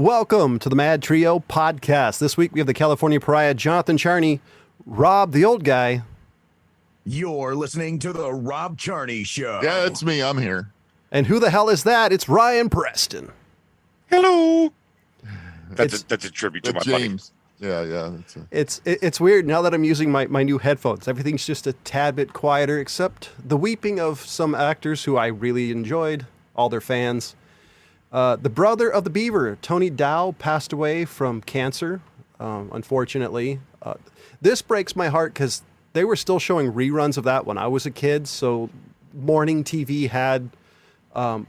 Welcome to the MadTrio podcast. This week we have the California Pariah, Jonathan Charny, Rob, the old guy. You're listening to the Rob Charny Show. Yeah, it's me. I'm here. And who the hell is that? It's Ryan Preston. Hello. That's a tribute to my James. buddy. Yeah. It's weird now that I'm using my new headphones. Everything's just a tad bit quieter, except the weeping of some actors who I really enjoyed, all their fans. The brother of the Beaver, Tony Dow, passed away from cancer, unfortunately. This breaks my heart because they were still showing reruns of that when I was a kid, so morning TV had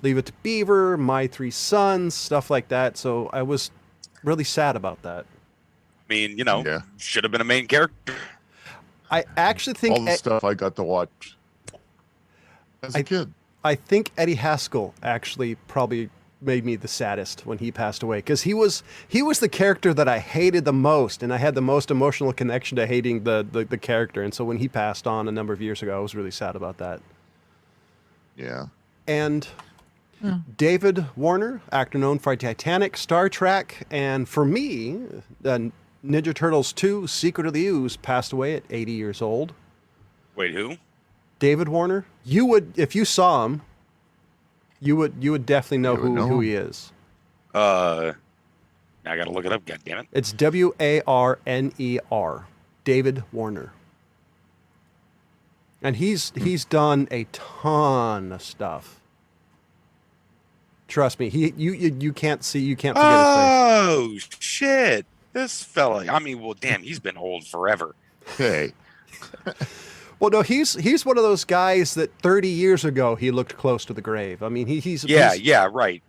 Leave It to Beaver, My Three Sons, stuff like that, so I was really sad about that. I mean, should have been a main character. I actually think... All the stuff I got to watch as a kid. I think Eddie Haskell actually probably made me the saddest when he passed away, because he was the character that I hated the most, and I had the most emotional connection to hating the character. And so when he passed on a number of years ago, I was really sad about that. Yeah. And David Warner, actor known for Titanic, Star Trek, and for me, Ninja Turtles 2, Secret of the Ooze, passed away at 80 years old. Wait, who? David Warner. You would, if you saw him, you would definitely know who he is. I gotta look it up. God damn it! It's Warner, David Warner, and he's done a ton of stuff. Trust me, you can't forget his face. Oh shit! This fella. I mean, well, damn, he's been old forever. Hey. Well, no, he's one of those guys that 30 years ago he looked close to the grave. I mean, he's right.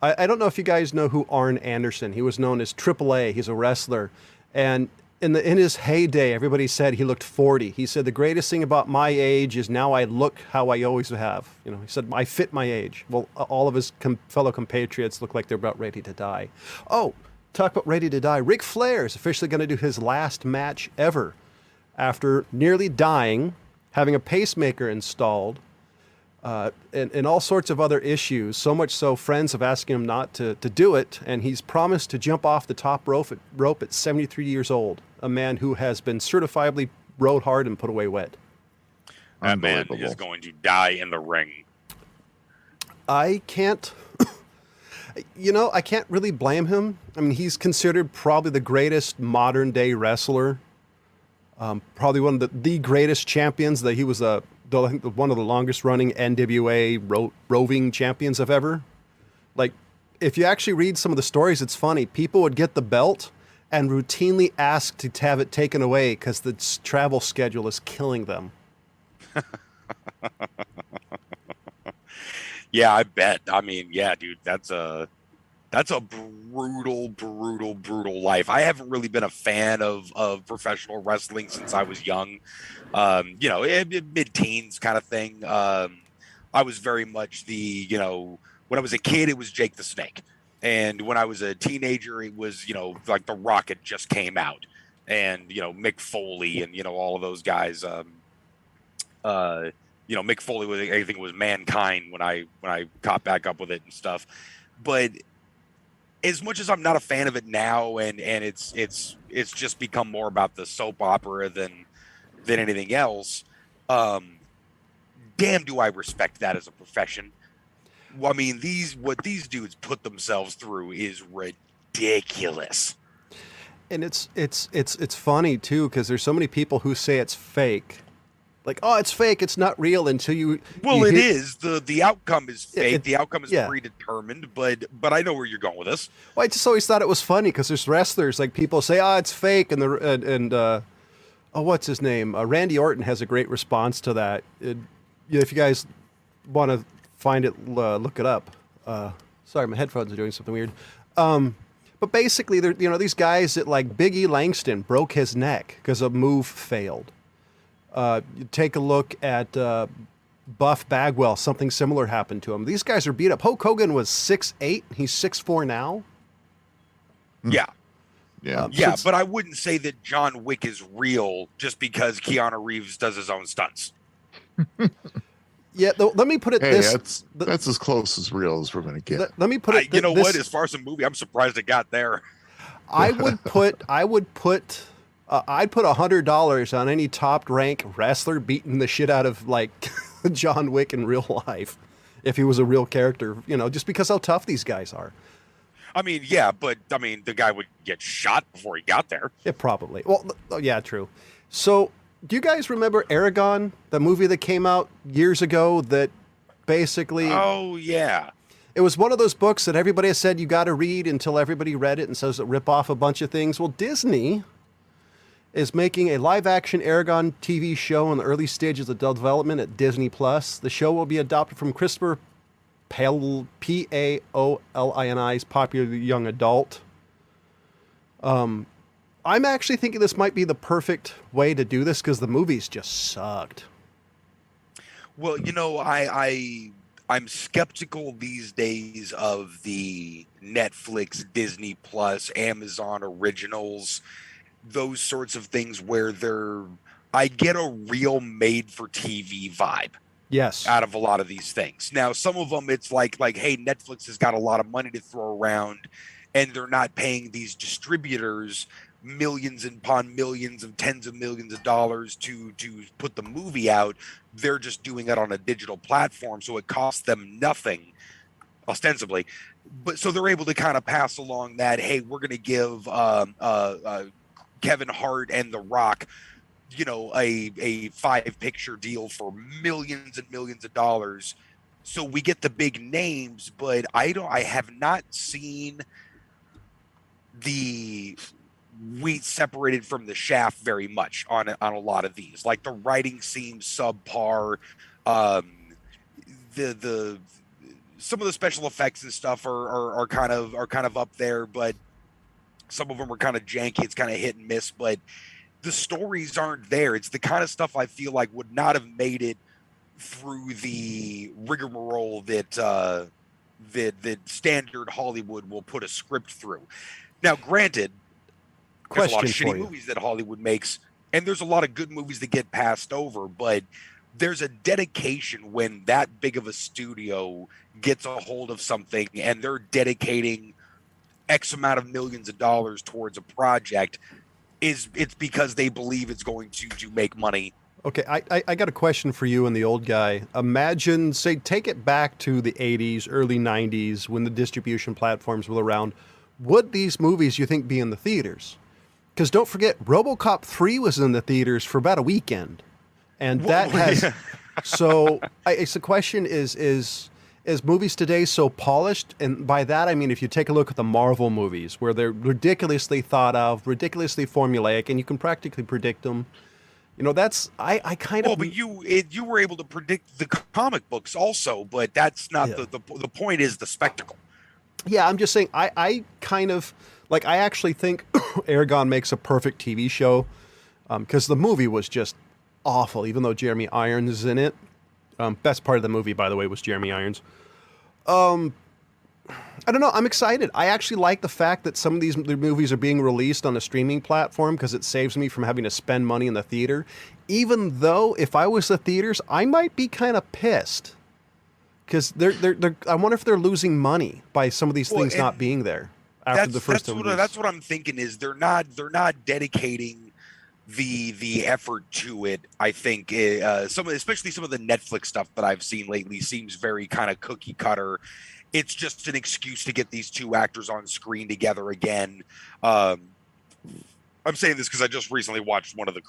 I don't know if you guys know who Arn Anderson. He was known as AAA. He's a wrestler, and in his heyday, everybody said he looked 40. He said the greatest thing about my age is now I look how I always have. He said I fit my age. Well, all of his fellow compatriots look like they're about ready to die. Oh, talk about ready to die. Ric Flair is officially going to do his last match ever, after nearly dying, having a pacemaker installed, and all sorts of other issues. So much so, friends have asked him not to do it, and he's promised to jump off the top rope at 73 years old, a man who has been certifiably rode hard and put away wet. That man is going to die in the ring. I can't... I can't really blame him. I mean, he's considered probably the greatest modern-day wrestler. Probably one of the greatest champions. That he was one of the longest running NWA roving champions of ever. Like, if you actually read some of the stories, it's funny. People would get the belt and routinely ask to have it taken away because the travel schedule is killing them. Yeah, I bet. I mean, yeah, dude, that's a brutal life. I haven't really been a fan of professional wrestling since I was young, mid-teens kind of thing. I was very much when I was a kid, it was Jake the Snake. And when I was a teenager, it was, like The Rock had just came out, and, Mick Foley and, all of those guys. Mick Foley was, I think it was Mankind when I caught back up with it and stuff. But as much as I'm not a fan of it now, and it's just become more about the soap opera than anything else, damn, do I respect that as a profession. Well, I mean, what these dudes put themselves through is ridiculous. And it's funny too, because there's so many people who say it's fake. Like, oh, it's fake, it's not real until you... Well, it is. The outcome is fake. The outcome is predetermined, but I know where you're going with this. Well, I just always thought it was funny because there's wrestlers, like people say, oh, it's fake, and what's his name? Randy Orton has a great response to that. If you guys want to find it, look it up. Sorry, my headphones are doing something weird. But basically, these guys that, like Big E Langston broke his neck because a move failed. You take a look at Buff Bagwell. Something similar happened to him. These guys are beat up. Hulk Hogan was 6'8". He's 6'4" now. Yeah. Yeah. But I wouldn't say that John Wick is real just because Keanu Reeves does his own stunts. Yeah, let me put it Hey, this. that's as close as real as we're going to get. Let me put it. You know what? As far as the movie, I'm surprised it got there. I'd put $100 on any top rank wrestler beating the shit out of like John Wick in real life, if he was a real character. You know, just because how tough these guys are. I mean, yeah, but I mean, the guy would get shot before he got there. Yeah, probably. Well, yeah, true. So, do you guys remember Aragon, the movie that came out years ago that basically... Oh, yeah. It was one of those books that everybody has said you got to read until everybody read it and says it rip off a bunch of things. Well, Disney is making a live-action Aragon TV show in the early stages of development at Disney+. The show will be adopted from Christopher Paolini's popular young adult. I'm actually thinking this might be the perfect way to do this because the movies just sucked. Well, you know, I'm skeptical these days of the Netflix, Disney Plus, Amazon originals, those sorts of things where I get a real made-for-TV vibe. Yes. Out of a lot of these things. Now, some of them, it's like, hey, Netflix has got a lot of money to throw around, and they're not paying these distributors millions upon millions of tens of millions of dollars to put the movie out. They're just doing it on a digital platform, so it costs them nothing, ostensibly. But so they're able to kind of pass along that, hey, we're going to give Kevin Hart and The Rock, you know, a 5-picture deal for millions and millions of dollars. So we get the big names, but I have not seen the wheat separated from the shaft very much on a lot of these. Like the writing seems subpar. The some of the special effects and stuff are kind of up there, but some of them are kind of janky. It's kind of hit and miss, but the stories aren't there. It's the kind of stuff I feel like would not have made it through the rigmarole that standard Hollywood will put a script through. Now, granted, there's a lot of shitty movies that Hollywood makes, and there's a lot of good movies that get passed over, but there's a dedication when that big of a studio gets a hold of something and they're dedicating X amount of millions of dollars towards a project. It's because they believe it's going to make money. Okay, I got a question for you and the old guy. Imagine, say, take it back to the 80s, early 90s, when the distribution platforms were around. Would these movies, you think, be in the theaters? Because don't forget, RoboCop 3 was in the theaters for about a weekend. And that has... So, the question is movies today so polished? And by that, I mean, if you take a look at the Marvel movies, where they're ridiculously thought of, ridiculously formulaic, and you can practically predict them. You know, that's, I kind of... Well, but you were able to predict the comic books also, but that's not the point is the spectacle. Yeah, I'm just saying, I kind of, like, I actually think Aragon makes a perfect TV show, because the movie was just awful, even though Jeremy Irons is in it. Best part of the movie, by the way, was Jeremy Irons. I don't know. I'm excited. I actually like the fact that some of these movies are being released on a streaming platform because it saves me from having to spend money in the theater. Even though if I was the theaters, I might be kind of pissed because they're. I wonder if they're losing money by some of these things not being there after the first release. That's what I'm thinking is they're not dedicating the effort to it. I think especially some of the Netflix stuff that I've seen lately seems very kind of cookie cutter. It's just an excuse to get these two actors on screen together again. I'm saying this because I just recently watched one of the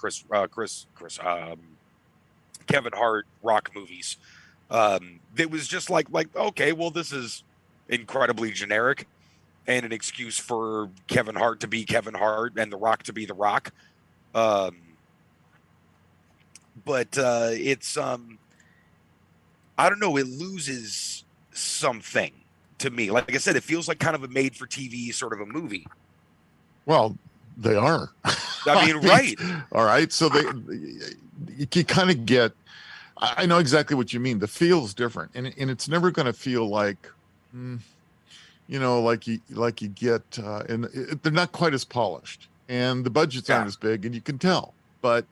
Kevin Hart Rock movies. It was just like okay, well, this is incredibly generic and an excuse for Kevin Hart to be Kevin Hart and The Rock to be The Rock. But it's I don't know, it loses something to me. Like I said, it feels like kind of a made for TV sort of a movie. Well, they are. I mean, right. All right. So you kind of get, I know exactly what you mean. The feel's different, and it's never going to feel like, like you get, and they're not quite as polished, and the budgets aren't as big, and you can tell. But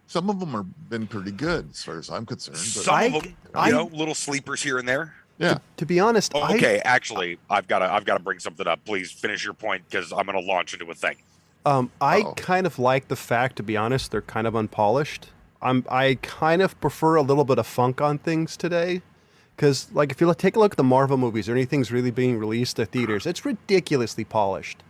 Some of them have been pretty good, as far as I'm concerned. But Some of them, you know, little sleepers here and there. yeah, To be honest, Oh, okay, actually, I've got to bring something up. Please finish your point because I'm going to launch into a thing. I Uh-oh. kind of like the fact, to be honest, they're kind of unpolished. I kind of prefer a little bit of funk on things today. Because, like, if you take a look at the Marvel movies or anything's really being released at theaters, it's ridiculously polished.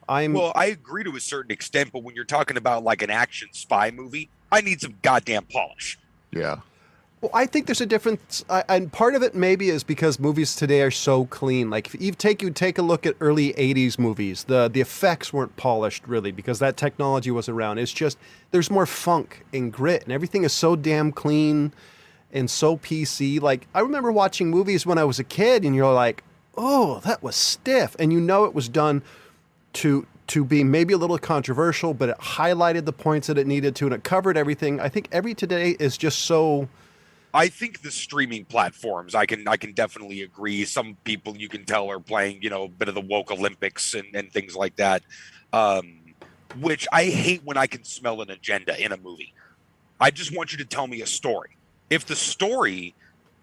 Well, I agree to a certain extent, but when you're talking about like an action spy movie, I need some goddamn polish. yeah. Well, I think there's a difference, and part of it maybe is because movies today are so clean. Like, if you take a look at early '80s movies, the effects weren't polished really because that technology was around. It's just there's more funk and grit, and everything is so damn clean and so PC. Like, I remember watching movies when I was a kid, and you're like, "Oh, that was stiff," and you know it was done to be maybe a little controversial, but it highlighted the points that it needed to, and it covered everything. I think every today is just so. I think the streaming platforms, I can definitely agree. Some people you can tell are playing, you know, a bit of the woke Olympics and things like that, which I hate when I can smell an agenda in a movie. I just want you to tell me a story. If the story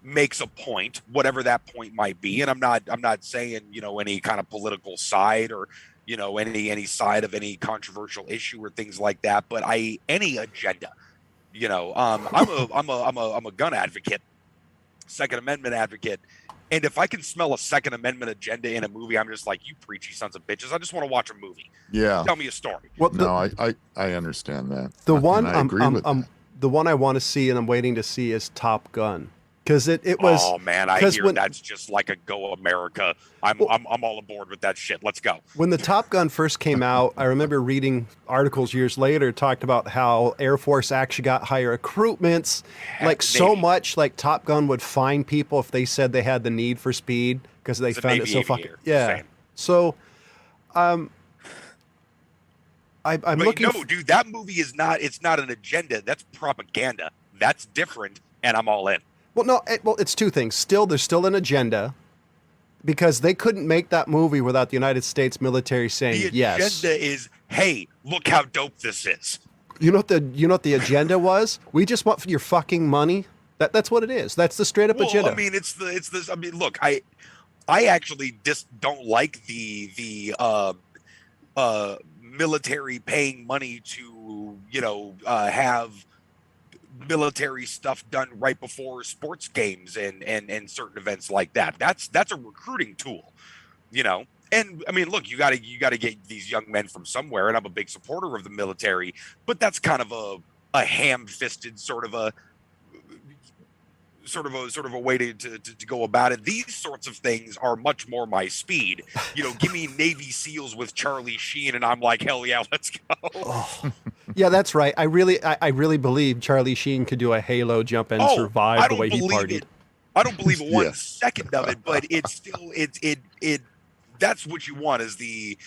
makes a point, whatever that point might be, and I'm not saying, you know, any kind of political side or, you know, any side of any controversial issue or things like that, but any agenda. You know, I'm a gun advocate, Second Amendment advocate, and if I can smell a Second Amendment agenda in a movie, I'm just like, you preachy sons of bitches. I just want to watch a movie. Yeah. Tell me a story. Well, No, I understand that. The And one I agree with that. the one I want to see and I'm waiting to see is Top Gun. Because it was. Oh man, I hear that's just like a Go America. I'm all aboard with that shit. Let's go. When the Top Gun first came out, I remember reading articles years later talked about how Air Force actually got higher recruitments, like so Navy. much. Like Top Gun would fine people if they said they had the need for speed because they It's a found it Navy so fucking aviator. Same. So, I'm But looking. no, dude, that movie is not. It's not an agenda. That's propaganda. That's different, and I'm all in. Well, no, it's two things. There's still an agenda because they couldn't make that movie without the United States military saying The yes. agenda is, hey, look how dope this is. You know what the agenda was? We just want your fucking money. That's what it is. That's the straight up agenda. I mean, it's this. I mean, look, I actually just don't like the military paying money to, you know, have military stuff done right before sports games and certain events like that. That's a recruiting tool, you know. And I mean, look, you got to get these young men from somewhere, and I'm a big supporter of the military, but that's kind of a ham-fisted sort of a way to go about it. These sorts of things are much more my speed. You know, give me Navy SEALs with Charlie Sheen, and I'm like, hell yeah, let's go. Oh. Yeah, that's right. I really believe Charlie Sheen could do a halo jump and survive the way he partied. I don't believe it one Yeah. second of it, but it's still it. That's what you want is the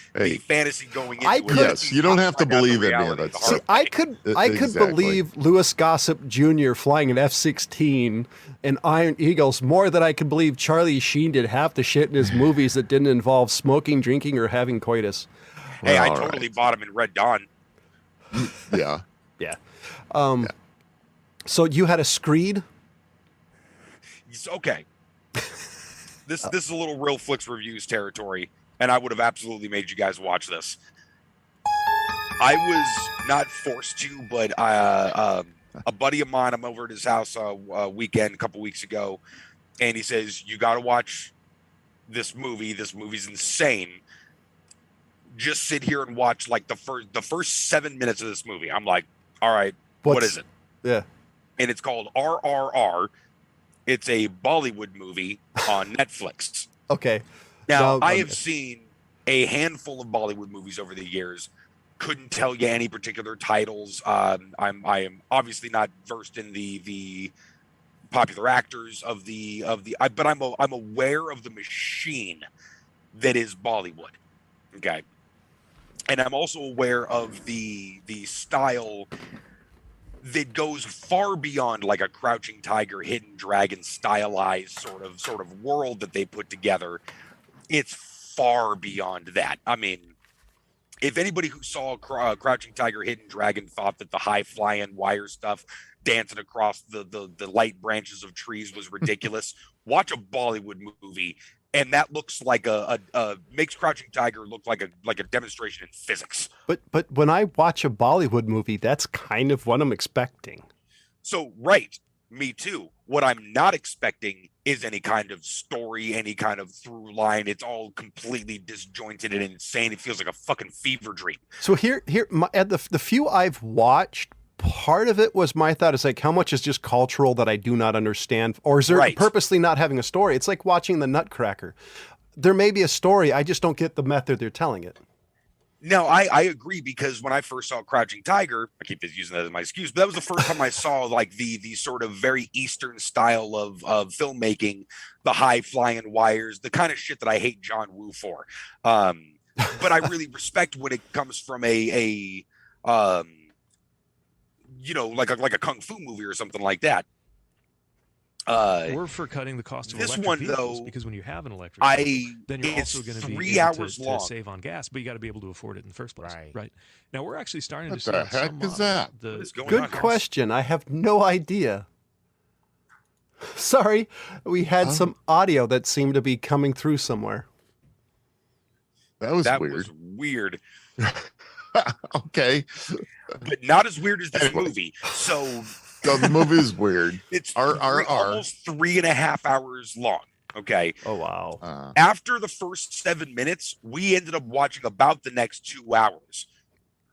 fantasy going into it. Yes, you don't have to believe any of reality it. the See, hard I way. could Exactly. believe Louis Gossett Jr. flying an F-16 and Iron Eagles more than I could believe Charlie Sheen did half the shit in his movies that didn't involve smoking, drinking, or having coitus. Hey, I All totally right. bought him in Red Dawn. Yeah. Yeah. So you had a Screed? It's okay. This is a little Real Flicks Reviews territory, and I would have absolutely made you guys watch this. I was not forced to, but a buddy of mine, I'm over at his house a weekend a couple weeks ago, and he says, you got to watch this movie. This movie's insane. Just sit here and watch like the first 7 minutes of this movie. I'm like, all right, what is it? Yeah. And it's called RRR. It's a Bollywood movie on Netflix. Okay. Now, No, I have seen a handful of Bollywood movies over the years. Couldn't tell you any particular titles. I am obviously not versed in the popular actors but I'm aware of the machine that is Bollywood. Okay. And I'm also aware of the style that goes far beyond like a Crouching Tiger, Hidden Dragon stylized sort of world that they put together. It's far beyond that. I mean, if anybody who saw Crouching Tiger, Hidden Dragon thought that the high flying wire stuff dancing across the light branches of trees was ridiculous, watch a Bollywood movie, and that looks like a makes Crouching Tiger look like a demonstration in physics. But when I watch a Bollywood movie, that's kind of what I'm expecting. So, right, me too. What I'm not expecting is any kind of story, any kind of through line. It's all completely disjointed and insane. It feels like a fucking fever dream. So at the few I've watched, part of it was my thought is like, how much is just cultural that I do not understand? Or is there purposely not having a story? It's like watching the Nutcracker. There may be a story. I just don't get the method they're telling it. No, I agree, because when I first saw Crouching Tiger, I keep using that as my excuse, but that was the first time I saw like the sort of very Eastern style of filmmaking, the high flying wires, the kind of shit that I hate John Woo for. But I really respect when it comes from a like a kung fu movie or something like that. Or for cutting the cost of this electric one, vehicles, though, because when you have an electric vehicle, then you're also going to be 3 able hours to long. save on gas, but you got to be able to afford it in the first place. Right. Now we're actually starting What to see the on heck some is that? Good question. I have no idea. Sorry, we had some audio that seemed to be coming through somewhere. That was weird. Okay. But not as weird as this movie. So the movie is weird. It's almost 3.5 hours long. Okay. Oh, wow. After the first 7 minutes, we ended up watching about the next 2 hours.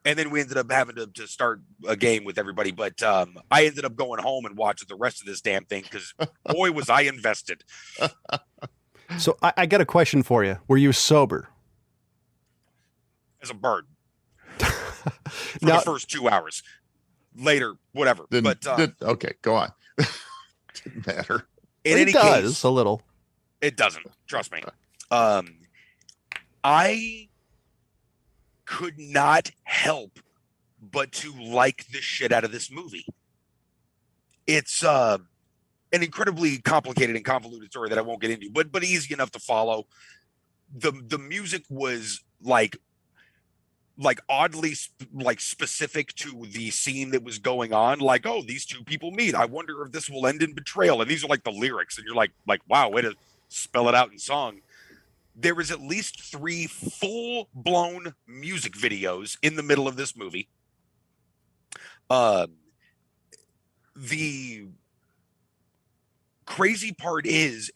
And then we ended up having to start a game with everybody. But I ended up going home and watching the rest of this damn thing because, boy, was I invested. So I got a question for you. Were you sober? As a bird. For the first 2 hours. Later, whatever. Okay, go on. Didn't matter. In any case, a little. It doesn't. Trust me. I could not help but to like the shit out of this movie. It's an incredibly complicated and convoluted story that I won't get into, but easy enough to follow. The music was like oddly specific to the scene that was going on. Like, oh, these two people meet. I wonder if this will end in betrayal. And these are like the lyrics, and you're like, wow, way to spell it out in song. There was at least 3 full-blown music videos in the middle of this movie. The crazy part is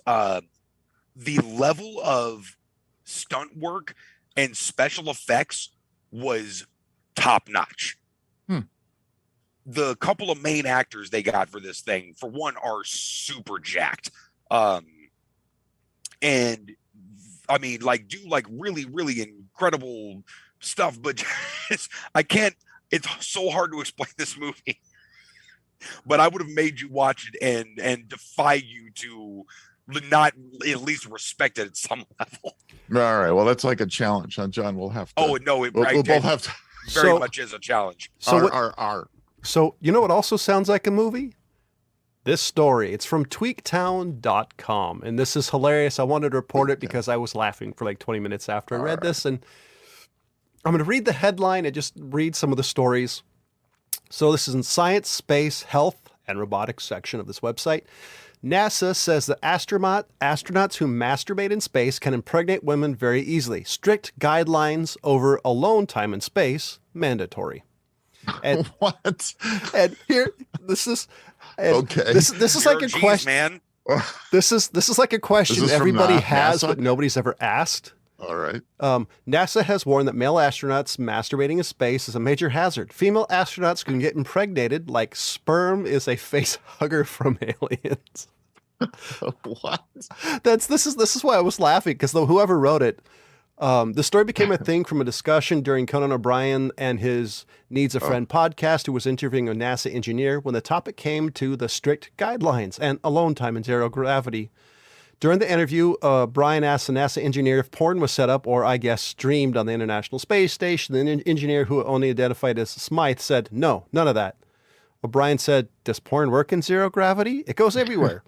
the level of stunt work and special effects was top-notch. The couple of main actors they got for this thing, for one, are super jacked. And I mean, do really, really incredible stuff, but it's so hard to explain this movie. But I would have made you watch it and defy you to not at least respect it at some level. All right. Well, that's like a challenge, huh, John? We'll have to. Oh, no. We'll both have to. Very much is a challenge. So, you know what also sounds like a movie? This story. It's from tweaktown.com. And this is hilarious. I wanted to report it because I was laughing for like 20 minutes after I read this. And I'm going to read the headline and just read some of the stories. So this is in Science, Space, Health, and Robotics section of this website. NASA says that astronauts who masturbate in space can impregnate women very easily. Strict guidelines over alone time in space, mandatory. And what? And here, this is okay. This is like a question, man. This is like a question everybody has, NASA? but nobody's ever asked. All right. NASA has warned that male astronauts masturbating in space is a major hazard. Female astronauts can get impregnated like sperm is a face hugger from aliens. What? This is why I was laughing, because whoever wrote it, the story became a thing from a discussion during Conan O'Brien and his Needs a Friend podcast, who was interviewing a NASA engineer when the topic came to the strict guidelines and alone time in zero gravity. During the interview, Brian asked the NASA engineer if porn was set up or, I guess, streamed on the International Space Station. The engineer, who only identified as Smythe, said, no, none of that. O'Brien said, does porn work in zero gravity? It goes everywhere.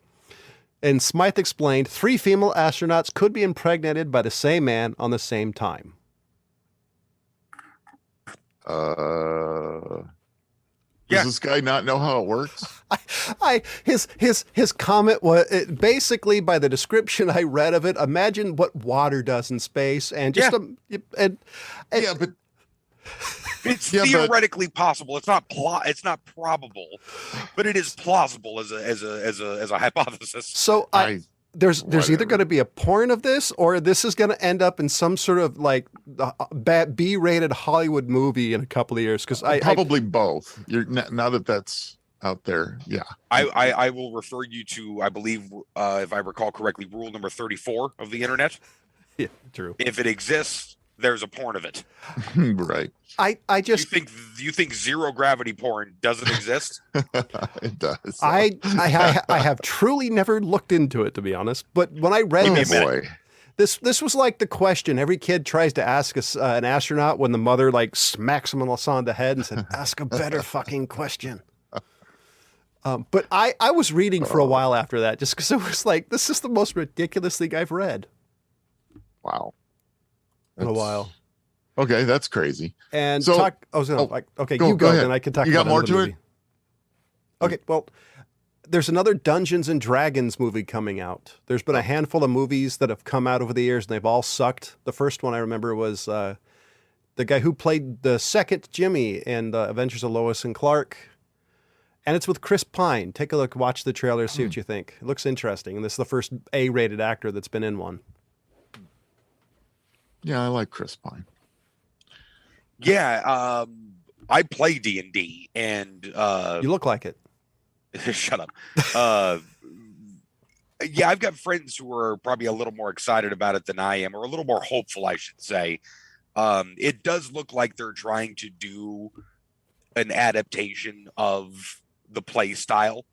And Smythe explained 3 female astronauts could be impregnated by the same man on the same time. Does this guy not know how it works? His comment was basically, by the description I read of it, imagine what water does in space, and just Yeah, but It's Yeah, but- theoretically possible. It's not it's not probable, but it is plausible as a hypothesis. so there's either whatever. going to be a porn of this, or this is going to end up in some sort of like B-rated Hollywood movie in a couple of years. Because probably both. You're now that that's out there. Yeah. I will refer you to, I believe, if I recall correctly, rule number 34 of the internet. yeah, true. If it exists, there's a porn of it. Right. I just You think zero gravity porn doesn't exist? It does. I have truly never looked into it, to be honest. But when I read Oh this, boy. this was like the question every kid tries to ask an astronaut when the mother like smacks him on the head and said, "Ask a better fucking question." But I was reading for a while after that, just because it was like, this is the most ridiculous thing I've read Wow. in a while. Okay, that's crazy. And So- talk. I was gonna like, okay, go you go, ahead. then I can talk. You got about more another to it? movie. Okay, well, there's another Dungeons and Dragons movie coming out. There's been a handful of movies that have come out over the years, and they've all sucked. The first one I remember was the guy who played the second Jimmy in the Adventures of Lois and Clark, and it's with Chris Pine. Take a look, watch the trailer, see what you think. It looks interesting, and this is the first A-rated actor that's been in one. Yeah, I like Chris Pine. Yeah, I play D&D, and You look like it. shut up. Yeah, I've got friends who are probably a little more excited about it than I am, or a little more hopeful, I should say. It does look like they're trying to do an adaptation of the play style,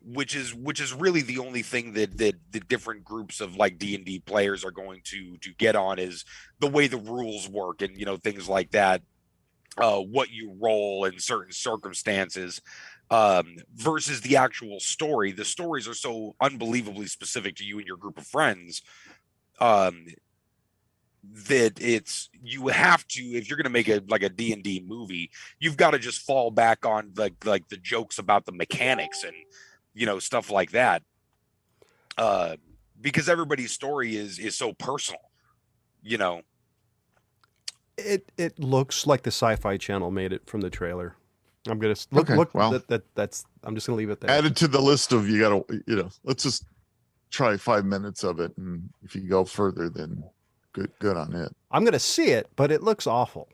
which is really the only thing that the different groups of like D&D players are going to get on, is the way the rules work, and things like that, what you roll in certain circumstances, versus the actual story. The stories are so unbelievably specific to you and your group of friends, that you have to, if you're going to make a D&D movie, you've got to just fall back on like the jokes about the mechanics and stuff like that, because everybody's story is so personal. It looks like the Sci-Fi Channel made it from the trailer. I'm gonna look. Okay, Look, well. that's. I'm just gonna leave it there. Added to the list of you gotta, let's just try 5 minutes of it, and if you go further, then good on it. I'm gonna see it, but it looks awful.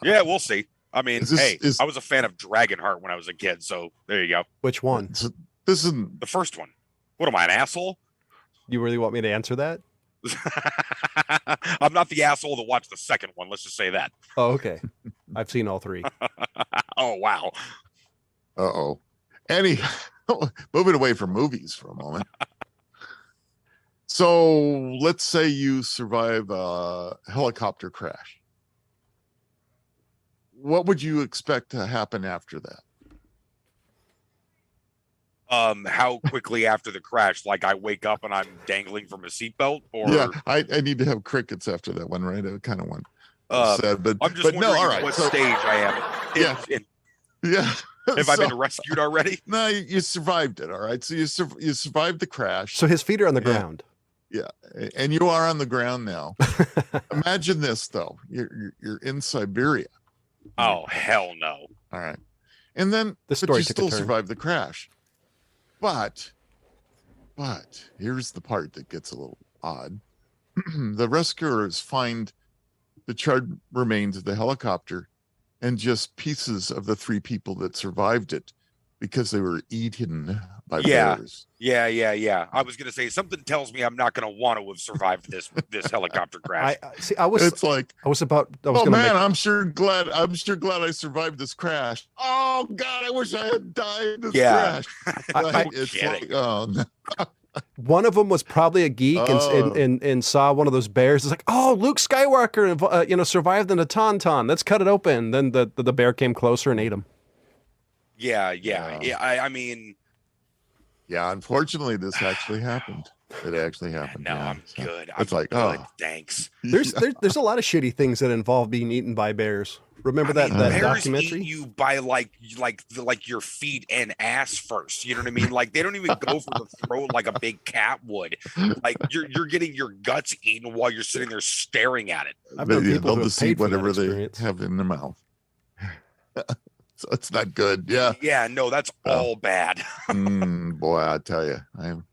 Yeah, we'll see. I mean, Is this- I was a fan of Dragonheart when I was a kid, so there you go. Which one? So this isn't. The first one. What am I, an asshole? You really want me to answer that? I'm not the asshole to watch the second one. Let's just say that. Oh, okay. I've seen all three. Oh, wow. Uh-oh. Moving away from movies for a moment. So let's say you survive a helicopter crash. What would you expect to happen after that? How quickly after the crash? Like I wake up and I'm dangling from a seatbelt, or Yeah, I need to have crickets after that one, right? I kind of went sad, but I'm just but wondering no, all right. what So, stage I am. Yeah. yeah. Have I So- been rescued already? No, you survived it. All right. So you survived the crash. So his feet are on the Yeah. ground. Yeah, and you are on the ground now. Imagine this though. You're in Siberia. Oh, hell no. All right. And then This but story you took a still turn. survived the crash. But here's the part that gets a little odd. The rescuers find the charred remains of the helicopter and just pieces of the 3 people that survived it because they were eaten by Yeah. bears. Yeah. I was gonna say, something tells me I'm not gonna want to have survived this helicopter crash. See. I was It's like, I was oh gonna man, make, I'm sure glad I survived this crash. Oh God, I wish I had died in this Yeah. crash. I- Like, it's kidding. like, oh no. one of them was probably a geek Oh. and saw one of those bears. It's like, oh, Luke Skywalker, survived in a tauntaun. Let's cut it open. Then the bear came closer and ate him. Yeah. Yeah. I mean, Yeah, unfortunately, this actually happened. It actually happened. No, yeah. I'm So good. it's I'm like, good. oh, Thanks. There's a lot of shitty things that involve being eaten by bears. Remember I mean, that bears documentary? eat you by like your feet and ass first. You know what I mean? Like they don't even go for the throat like a big cat would. Like you're getting your guts eaten while you're sitting there staring at it. I've known people they'll who have just eat paid for that whatever they experience. have in their mouth. So it's not good. Yeah. Yeah, no, that's all bad. Boy, I tell you, I'm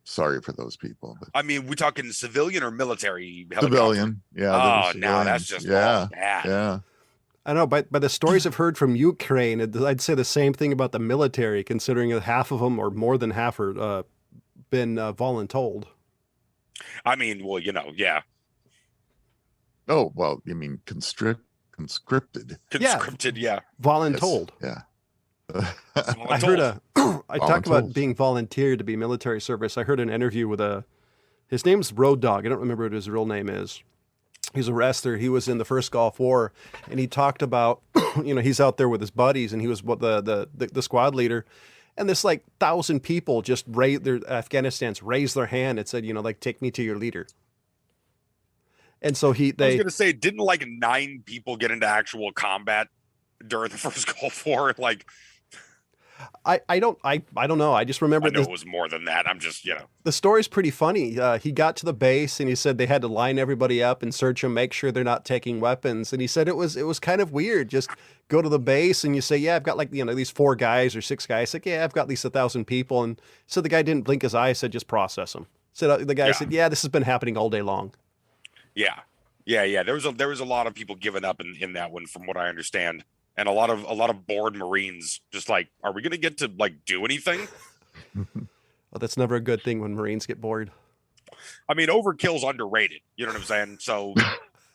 sorry for those people. But I mean, we talking civilian or military helicopter? civilian. Yeah. Oh, no, that's just all bad. Yeah. I know, by the stories I've heard from Ukraine, I'd say the same thing about the military, considering that half of them, or more than half, are been voluntold. I mean, well, yeah. Oh, well, you mean conscripted? Conscripted, yeah. Voluntold. Yes. Yeah. I heard I talk about Voluntold. being volunteered to be military service. I heard an interview with his name's Road Dog. I don't remember what his real name is. He's a wrestler. He was in the first Gulf War, and he talked about, he's out there with his buddies, and he was the squad leader, and this like 1,000 people just Afghanistan's raised their hand and said, like, take me to your leader. And so I was gonna say, didn't like 9 people get into actual combat during the first Gulf War? Like, I don't know. I just remember I know it was more than that. I'm just, the story's pretty funny. He got to the base and he said they had to line everybody up and search them, make sure they're not taking weapons. And he said it was kind of weird. Just go to the base and you say, yeah, I've got like, these 4 guys or 6 guys. Like, yeah, I've got at least 1,000 people. And so the guy didn't blink his eye. Said, just process them. So the guy said, yeah, this has been happening all day long. Yeah. There was a lot of people giving up in that one, from what I understand. And a lot of bored Marines just like, are we going to get to like do anything? Well, that's never a good thing when Marines get bored. I mean, overkill's underrated. You know what I'm saying? So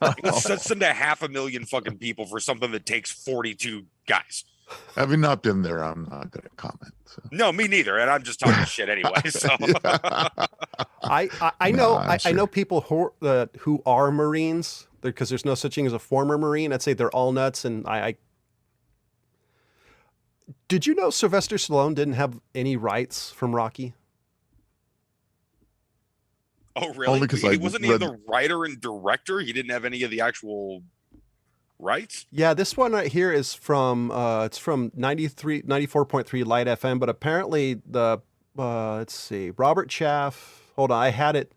let's send 500,000 fucking people for something that takes 42 guys. Having not been there, I'm not going to comment. So. No, me neither. And I'm just talking shit anyway. So I know people who are Marines, because there's no such thing as a former Marine. I'd say they're all nuts. And I did you know Sylvester Stallone didn't have any rights from Rocky? Oh, really? Only because He wasn't he the writer and director? He didn't have any of the actual rights? Yeah, this one right here is from it's from 94.3 Light FM, but apparently let's see, Robert Chaff. Hold on, I had it.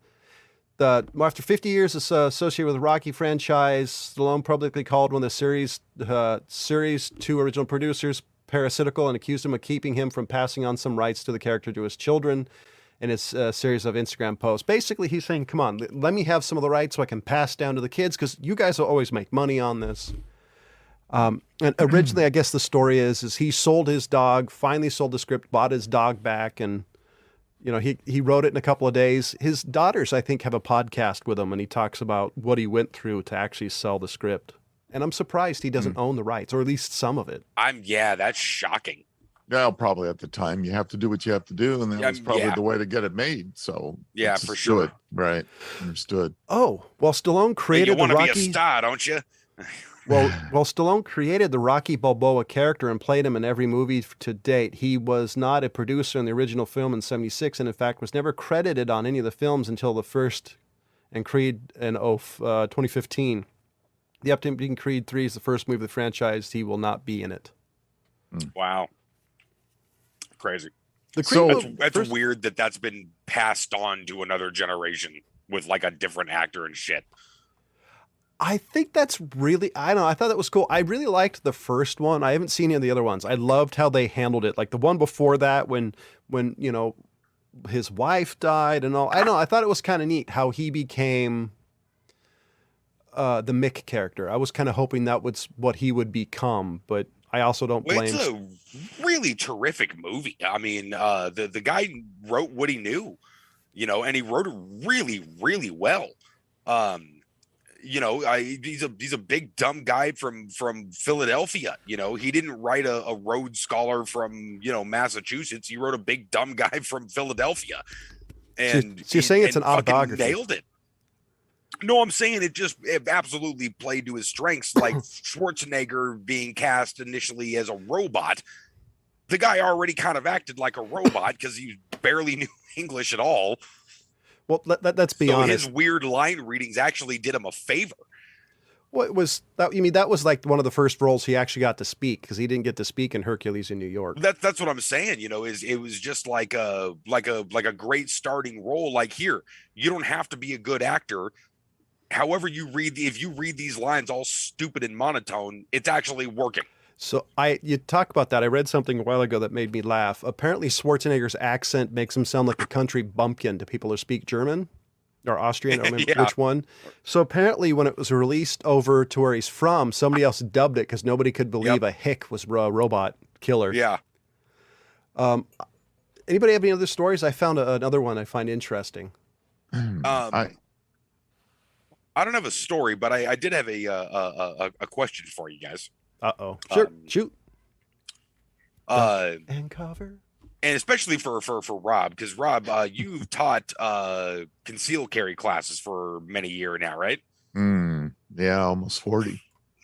After 50 years associated with the Rocky franchise, Stallone publicly called one of the series 2 original producers parasitical and accused him of keeping him from passing on some rights to the character to his children in his series of Instagram posts. Basically, he's saying, come on, let me have some of the rights so I can pass down to the kids, because you guys will always make money on this. And originally, I guess the story is he sold his dog, finally sold the script, bought his dog back, and he wrote it in a couple of days. His daughters, I think, have a podcast with him, and he talks about what he went through to actually sell the script. And I'm surprised he doesn't own the rights, or at least some of it. That's shocking. Yeah, probably at the time you have to do what you have to do, and that was probably the way to get it made. So yeah, for sure, right? Understood. Oh, well, Stallone created you want the to Rocky. be a star, don't you? Well, Stallone created the Rocky Balboa character and played him in every movie to date. He was not a producer in the original film in '76, and in fact was never credited on any of the films until the first and Creed in 2015. The upcoming Creed 3 is the first movie of the franchise. He will not be in it. Wow. Crazy. That's weird that's been passed on to another generation with like a different actor and shit. I think that's really, I don't know, I thought that was cool. I really liked the first one. I haven't seen any of the other ones. I loved how they handled it. Like the one before that when his wife died and all. I don't know, I thought it was kind of neat how he became the Mick character. I was kind of hoping that was what he would become, but I also don't blame. It's a really terrific movie. I mean, the guy wrote what he knew, and he wrote it really, really well. He's a big dumb guy from Philadelphia. He didn't write a Rhodes Scholar from Massachusetts. He wrote a big dumb guy from Philadelphia. And so you're saying it's an fucking autobiography? Nailed it. No, I'm saying it absolutely played to his strengths. Like Schwarzenegger being cast initially as a robot, the guy already kind of acted like a robot because he barely knew English at all. Well, let's be So honest. his weird line readings actually did him a favor. What was that? You mean that was like one of the first roles he actually got to speak, because he didn't get to speak in Hercules in New York. That's what I'm saying. Is it was just like a great starting role. Like, here, you don't have to be a good actor. However, if you read these lines all stupid and monotone, it's actually working. So you talk about that. I read something a while ago that made me laugh. Apparently, Schwarzenegger's accent makes him sound like a country bumpkin to people who speak German or Austrian. I don't remember which one. So apparently, when it was released over to where he's from, somebody else dubbed it because nobody could believe a hick was a robot killer. Yeah. Anybody have any other stories? I found another one I find interesting. I don't have a story, but I did have a question for you guys. Uh-oh. Sure. Shoot. And cover. And especially for Rob, because Rob, you've taught concealed carry classes for many years now, right? Yeah, almost 40.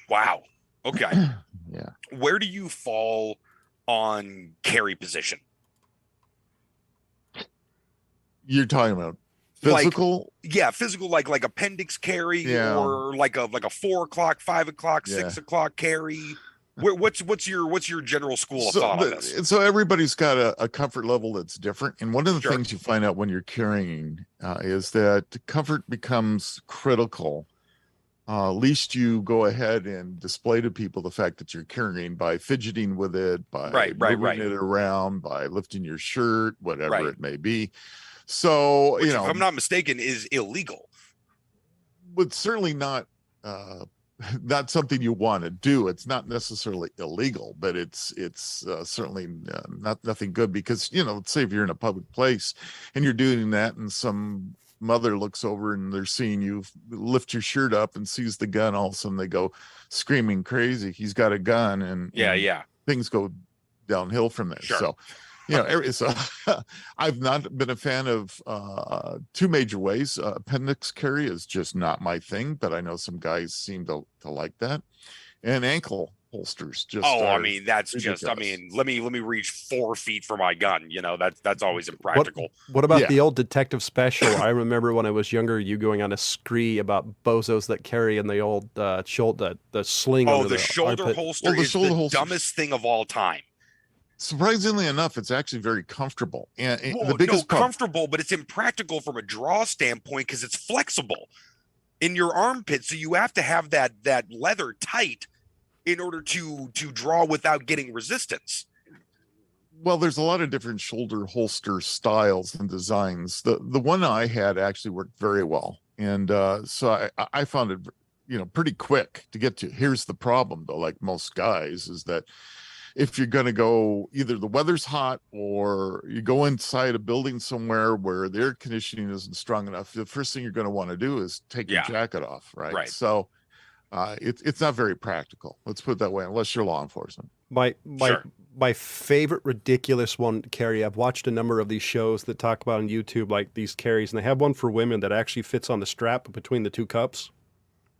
Wow. Okay. Yeah. Where do you fall on carry position? You're talking about physical? Physical, like appendix carry, Yeah. or like a 4 o'clock, 5 o'clock, 6 o'clock carry. What's your general school of thought on this? So everybody's got a comfort level that's different, and one of the Sure. things you find out when you're carrying is that comfort becomes critical. Least you go ahead and display to people the fact that you're carrying by fidgeting with it, by moving it around, by lifting your shirt, whatever it may be. So, Which, if I'm not mistaken, is illegal. But certainly not not something you want to do. It's not necessarily illegal, but it's certainly nothing good, because let's say if you're in a public place and you're doing that, and some mother looks over and they're seeing you lift your shirt up and sees the gun, all of a sudden they go screaming crazy, he's got a gun, and things go downhill from there. Sure. So so I've not been a fan of two major ways. Appendix carry is just not my thing, but I know some guys seem to like that. And ankle holsters just I mean, that's ridiculous. Just, I mean, let me reach 4 feet for my gun. That's always impractical. What about the old Detective Special? I remember when I was younger, you going on a scree about bozos that carry in the old shoulder, the sling. Oh, the shoulder holster is the dumbest thing of all time. Surprisingly enough, it's actually very comfortable. And the biggest comfortable, but it's impractical from a draw standpoint because it's flexible in your armpit. So you have to have that leather tight in order to draw without getting resistance. Well, there's a lot of different shoulder holster styles and designs. The one I had actually worked very well, and so I found it pretty quick to get to. Here's the problem, though, like most guys, is that if you're going to go, either the weather's hot or you go inside a building somewhere where the air conditioning isn't strong enough, the first thing you're going to want to do is take your jacket off, right? So it's not very practical. Let's put it that way, unless you're law enforcement. My favorite ridiculous one to carry, I've watched a number of these shows that talk about on YouTube, like these carries, and they have one for women that actually fits on the strap between the two cups.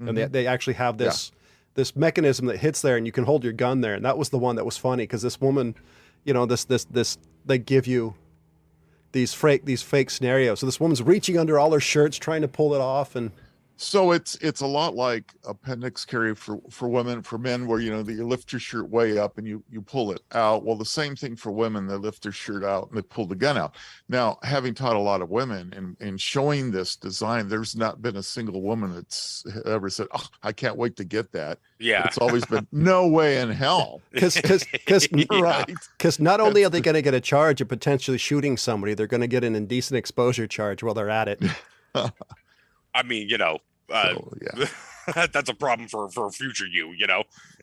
Mm-hmm. And they actually have this mechanism that hits there, and you can hold your gun there. And that was the one that was funny, because this woman, they give you these fake scenarios. So this woman's reaching under all her shirts trying to pull it off, and so it's a lot like appendix carry for women. For men, where you lift your shirt way up and you pull it out. Well, the same thing for women. They lift their shirt out and they pull the gun out. Now, having taught a lot of women and showing this design, there's not been a single woman that's ever said, "Oh, I can't wait to get that." Yeah, it's always been no way in hell. Because not only are they going to get a charge of potentially shooting somebody, they're going to get an indecent exposure charge while they're at it. I mean, that's a problem for future you,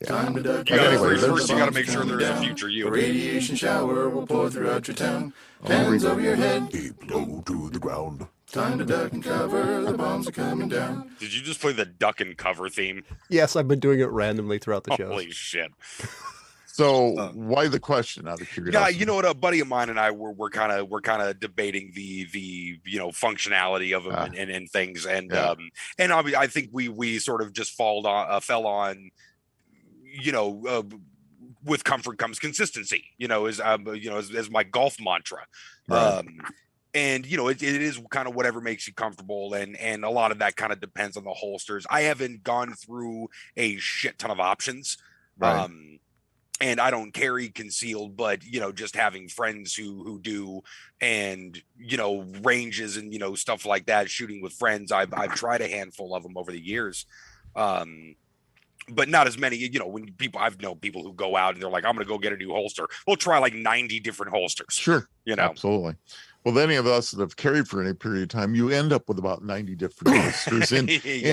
Time to duck. First, you got to make sure there's a future you. A radiation shower will pour throughout your town. Hands over your head. Keep low to the ground. Time to duck and cover. The bombs are coming down. Did you just play the duck and cover theme? Yes, I've been doing it randomly throughout the show. Holy shit. So why the question, out of curiosity? Yeah, you know what? A buddy of mine and I we're kind of debating the functionality of them and things, and I think we sort of just fell on with comfort comes consistency. As my golf mantra. Right. And it is kind of whatever makes you comfortable, and a lot of that kind of depends on the holsters. I haven't gone through a shit ton of options, Right. and I don't carry concealed, but just having friends who do, and ranges and stuff like that, shooting with friends, I've tried a handful of them over the years, but not as many. When I've known people who go out and they're like, I'm gonna go get a new holster, we'll try like 90 different holsters. Sure. Absolutely. Well, any of us that have carried for any period of time, you end up with about 90 different holsters in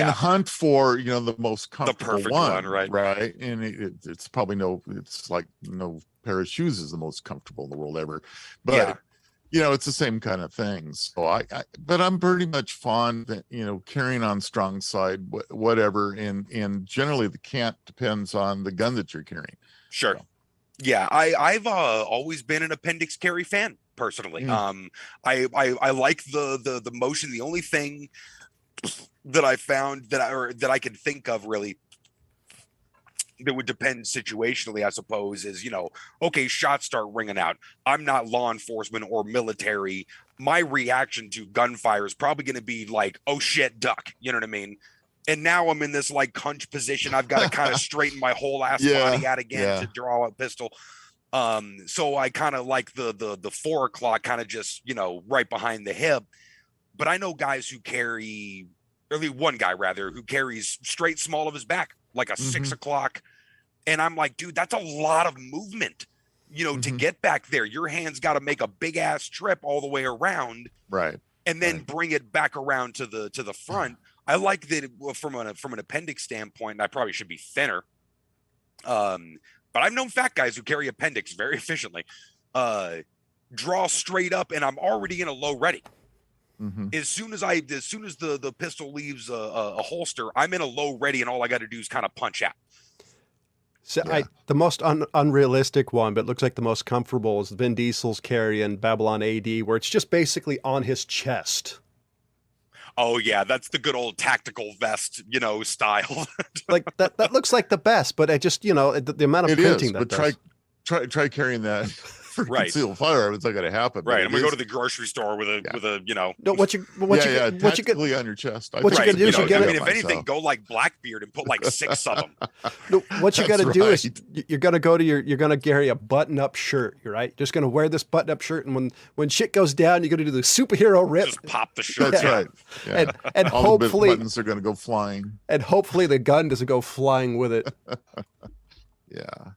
hunt for, the most comfortable perfect one, right? Right. And it's probably it's like no pair of shoes is the most comfortable in the world ever. But, it's the same kind of thing. So but I'm pretty much fond, carrying on strong side, whatever. And generally the cant depends on the gun that you're carrying. Sure. So. Yeah. I've always been an appendix carry fan. Personally, I like the motion. The only thing that I found that I can think of really that would depend situationally, I suppose, is okay, shots start ringing out. I'm not law enforcement or military. My reaction to gunfire is probably going to be like, oh shit, duck. You know what I mean? And now I'm in this like hunch position. I've got to kind of straighten my whole ass body out again to draw a pistol. So I kind of like the 4 o'clock kind of just, right behind the hip, but I know guys who carry, or at least one guy rather, who carries straight small of his back, like a 6 o'clock. And I'm like, dude, that's a lot of movement, to get back there. Your hand's got to make a big ass trip all the way around. Right. And then bring it back around to the front. I like that from an appendix standpoint, I probably should be thinner. But I've known fat guys who carry appendix very efficiently, draw straight up, and I'm already in a low ready. As soon as the pistol leaves a holster, I'm in a low ready, and all I got to do is kind of punch out. So the most unrealistic one, but looks like the most comfortable, is Vin Diesel's carry in Babylon AD, where it's just basically on his chest. Oh yeah, that's the good old tactical vest, style. Like that looks like the best, but I just, the amount of printing that does. Try carrying that for Right. concealed firearm. It's not going to happen. Right. I'm gonna go to the grocery store with a No, what you tactically on your chest. What you right. gotta do is you gotta. if anything, go like Blackbeard and put like 6 of them. No, what you got to do is right. you're going to you're going to carry a button-up shirt. You're right. Just going to wear this button-up shirt, and when shit goes down, you're going to do the superhero rip. Just pop the shirt. That's down. right. Yeah. And All hopefully the buttons are going to go flying. And hopefully the gun doesn't go flying with it. Yeah.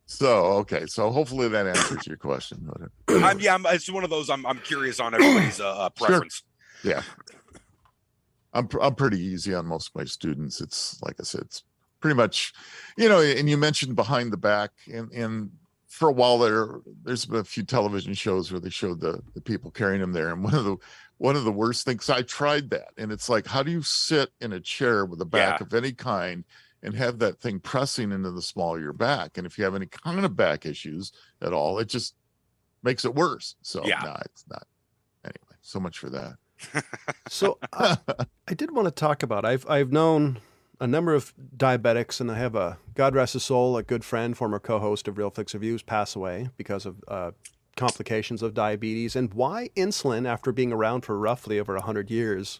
So hopefully that answers your question. It's one of those. I'm curious on everybody's preference. Sure. Yeah. I'm pretty easy on most of my students. It's like I said, it's pretty much, and you mentioned behind the back, and for a while there's been a few television shows where they showed the people carrying them there. And one of the worst things, I tried that, and it's like, how do you sit in a chair with a back of any kind and have that thing pressing into the small of your back? And if you have any kind of back issues at all, it just makes it worse. So no, it's not. Anyway, so much for that. So I did want to talk about, I've known a number of diabetics, and I have God rest his soul, a good friend, former co-host of Real Fix Reviews, pass away because of complications of diabetes. And why insulin, after being around for roughly over 100 years,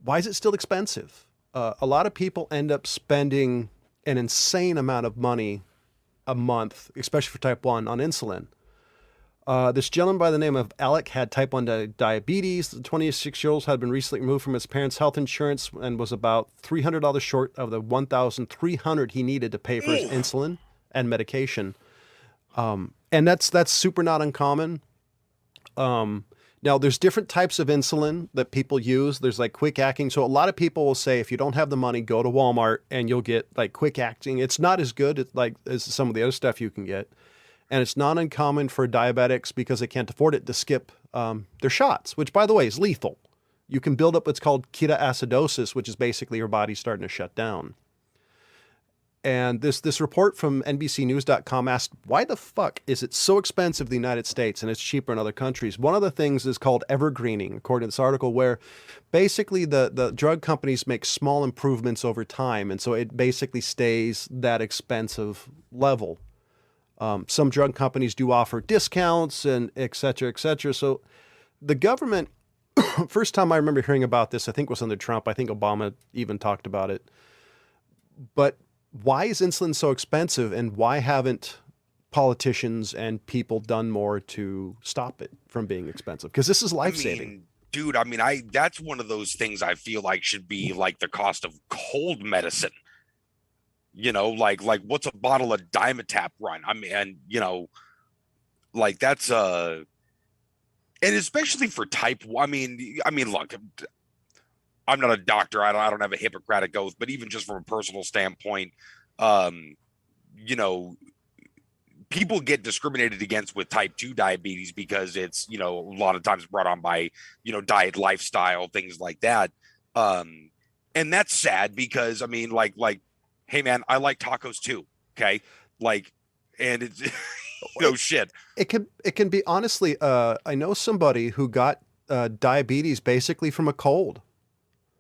why is it still expensive? A lot of people end up spending an insane amount of money a month, especially for type 1, on insulin. This gentleman by the name of Alec had type 1 diabetes. The 26-year-old had been recently removed from his parents' health insurance and was about $300 short of the $1,300 he needed to pay for his insulin and medication. And that's super not uncommon. Now, there's different types of insulin that people use. There's like quick acting. So a lot of people will say, if you don't have the money, go to Walmart and you'll get like quick acting. It's not as good as some of the other stuff you can get. And it's not uncommon for diabetics, because they can't afford it, to skip their shots, which, by the way, is lethal. You can build up what's called ketoacidosis, which is basically your body starting to shut down. And this report from NBCnews.com asked, why the fuck is it so expensive in the United States and it's cheaper in other countries? One of the things is called evergreening, according to this article, where basically the drug companies make small improvements over time. And so it basically stays that expensive level. Some drug companies do offer discounts and et cetera, et cetera. So the government, first time I remember hearing about this, I think was under Trump. I think Obama even talked about it. But why is insulin so expensive, and why haven't politicians and people done more to stop it from being expensive? Because this is life-saving. Dude, that's one of those things I feel like should be like the cost of cold medicine. You know, like what's a bottle of Dimetap run? I mean, and like that's and especially for type 1. I mean, look, I'm not a doctor. I don't have a Hippocratic oath, but even just from a personal standpoint, people get discriminated against with type 2 diabetes because it's, a lot of times brought on by, diet, lifestyle, things like that. And that's sad because, I mean, like, hey man, I like tacos too. Okay. Like, and it's, shit. It can be, honestly, I know somebody who got diabetes basically from a cold.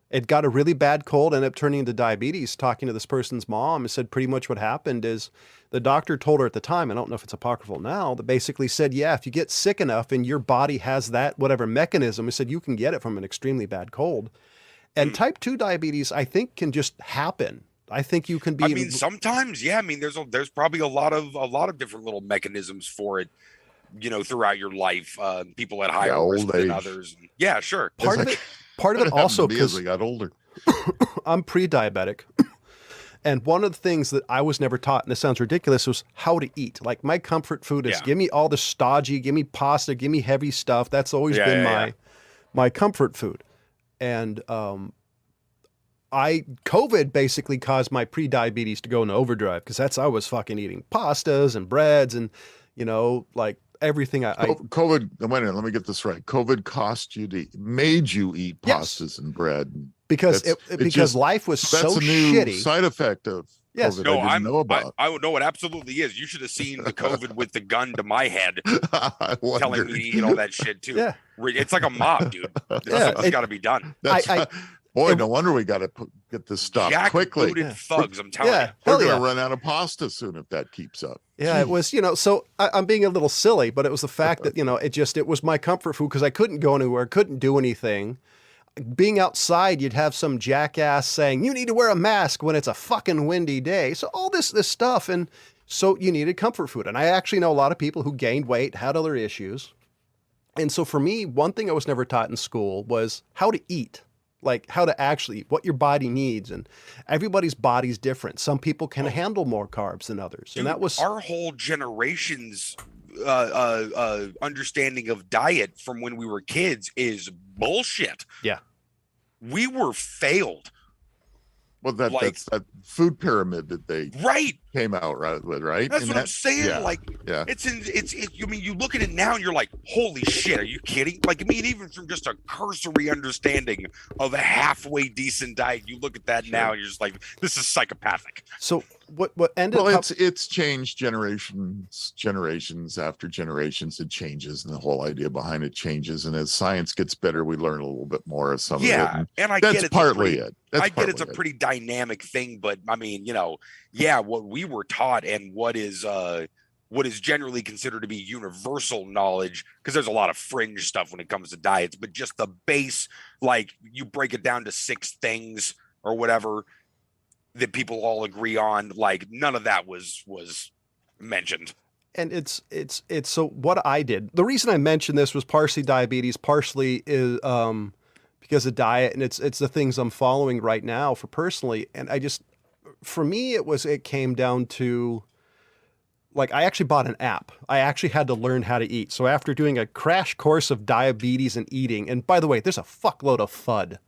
It got a really bad cold, ended up turning into diabetes. Talking to this person's mom, and said pretty much what happened is the doctor told her at the time, I don't know if it's apocryphal now, that basically said, yeah, if you get sick enough and your body has that whatever mechanism, it said you can get it from an extremely bad cold. And type 2 diabetes, I think, can just happen. I think you can be. I mean, sometimes, yeah. I mean, there's probably a lot of different little mechanisms for it, throughout your life. People at higher risk than others. Yeah, sure. Part of it also because we got older. I'm pre-diabetic. And one of the things that I was never taught, and this sounds ridiculous, was how to eat. Like, my comfort food is give me all the stodgy, give me pasta, give me heavy stuff. That's always been my comfort food. And COVID basically caused my pre-diabetes to go into overdrive, because I was fucking eating pastas and breads and, like everything. COVID, wait a minute, let me get this right. COVID made you eat pastas and bread. Because life was so that's a new shitty. Side effect of COVID. No, I didn't know about. I know it absolutely is. You should have seen the COVID with the gun to my head, telling me to eat all that shit too. Yeah, it's like a mob, dude. It's got to be done. Boy, no wonder we got to get this stopped quickly. Thugs, I'm telling you. We're going to run out of pasta soon if that keeps up. Yeah, it was, so I'm being a little silly, but it was the fact that, it was my comfort food, because I couldn't go anywhere, couldn't do anything. Being outside, you'd have some jackass saying, you need to wear a mask when it's a fucking windy day. So all this stuff. And so you needed comfort food. And I actually know a lot of people who gained weight, had other issues. And so for me, one thing I was never taught in school was how to eat. Like how to actually eat, what your body needs. And everybody's body's different. Some people can handle more carbs than others. Dude, and that was our whole generation's understanding of diet from when we were kids is bullshit. Yeah. We were failed. Well, that's that food pyramid that they came out with, right? That's what I'm saying. Yeah. It's I mean, you look at it now and you're like, holy shit, are you kidding? Like, I mean, even from just a cursory understanding of a halfway decent diet, you look at that now and you're just like, this is psychopathic. So what ended up... it's changed generations after generations. It changes, and the whole idea behind it changes. And as science gets better, we learn a little bit more of some of it. And I that's get it's partly it. I get it's a pretty dynamic thing, but I mean, what we were taught and what is generally considered to be universal knowledge, because there's a lot of fringe stuff when it comes to diets, but just the base, like you break it down to 6 things or whatever that people all agree on, like none of that was mentioned. And it's so what I did, the reason I mentioned this was partially diabetes, partially is because of diet, and it's the things I'm following right now for personally. And for me, it came down to, like, I actually bought an app. I actually had to learn how to eat. So after doing a crash course of diabetes and eating, and by the way, there's a fuckload of FUD.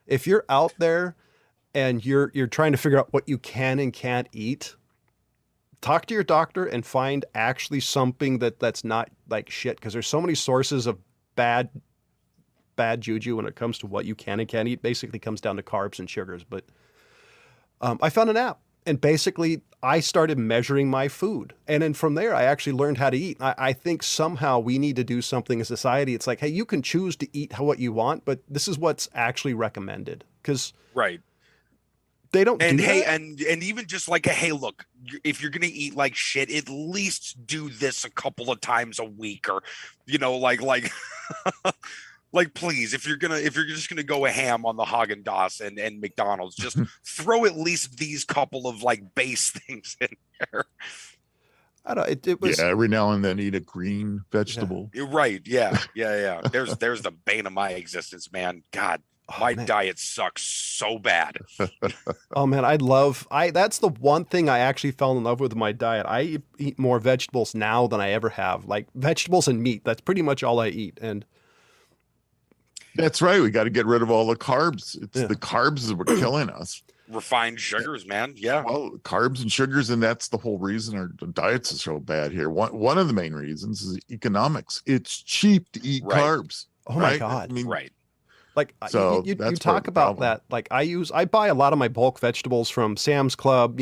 If you're out there and you're trying to figure out what you can and can't eat, talk to your doctor and find actually something that's not like shit, because there's so many sources of bad juju when it comes to what you can and can't eat. Basically comes down to carbs and sugars. But I found an app, and basically I started measuring my food. And then from there, I actually learned how to eat. I think somehow we need to do something as a society. It's like, hey, you can choose to eat what you want, but this is what's actually recommended. Because They don't And do hey, that? and even just like a hey, look, if you're gonna eat like shit, at least do this a couple of times a week, or like like please, if you're just gonna go a ham on the Haagen-Dazs and McDonald's, just throw at least these couple of like base things in there. I don't. It was. Yeah, every now and then eat a green vegetable. You're right. Yeah. There's the bane of my existence, man. God, my man. diet sucks so bad. Oh man, that's the one thing I actually fell in love with my diet. I eat more vegetables now than I ever have. Like vegetables and meat. That's pretty much all I eat. And That's right. We got to get rid of all the carbs. It's the carbs that were killing us. Refined sugars, man. Yeah. Well, carbs and sugars, and that's the whole reason our diets are so bad here. One of the main reasons is economics. It's cheap to eat carbs. oh my right? God. I mean, Right. Like So you that's part talk of the about problem. that. Like I buy a lot of my bulk vegetables from Sam's Club,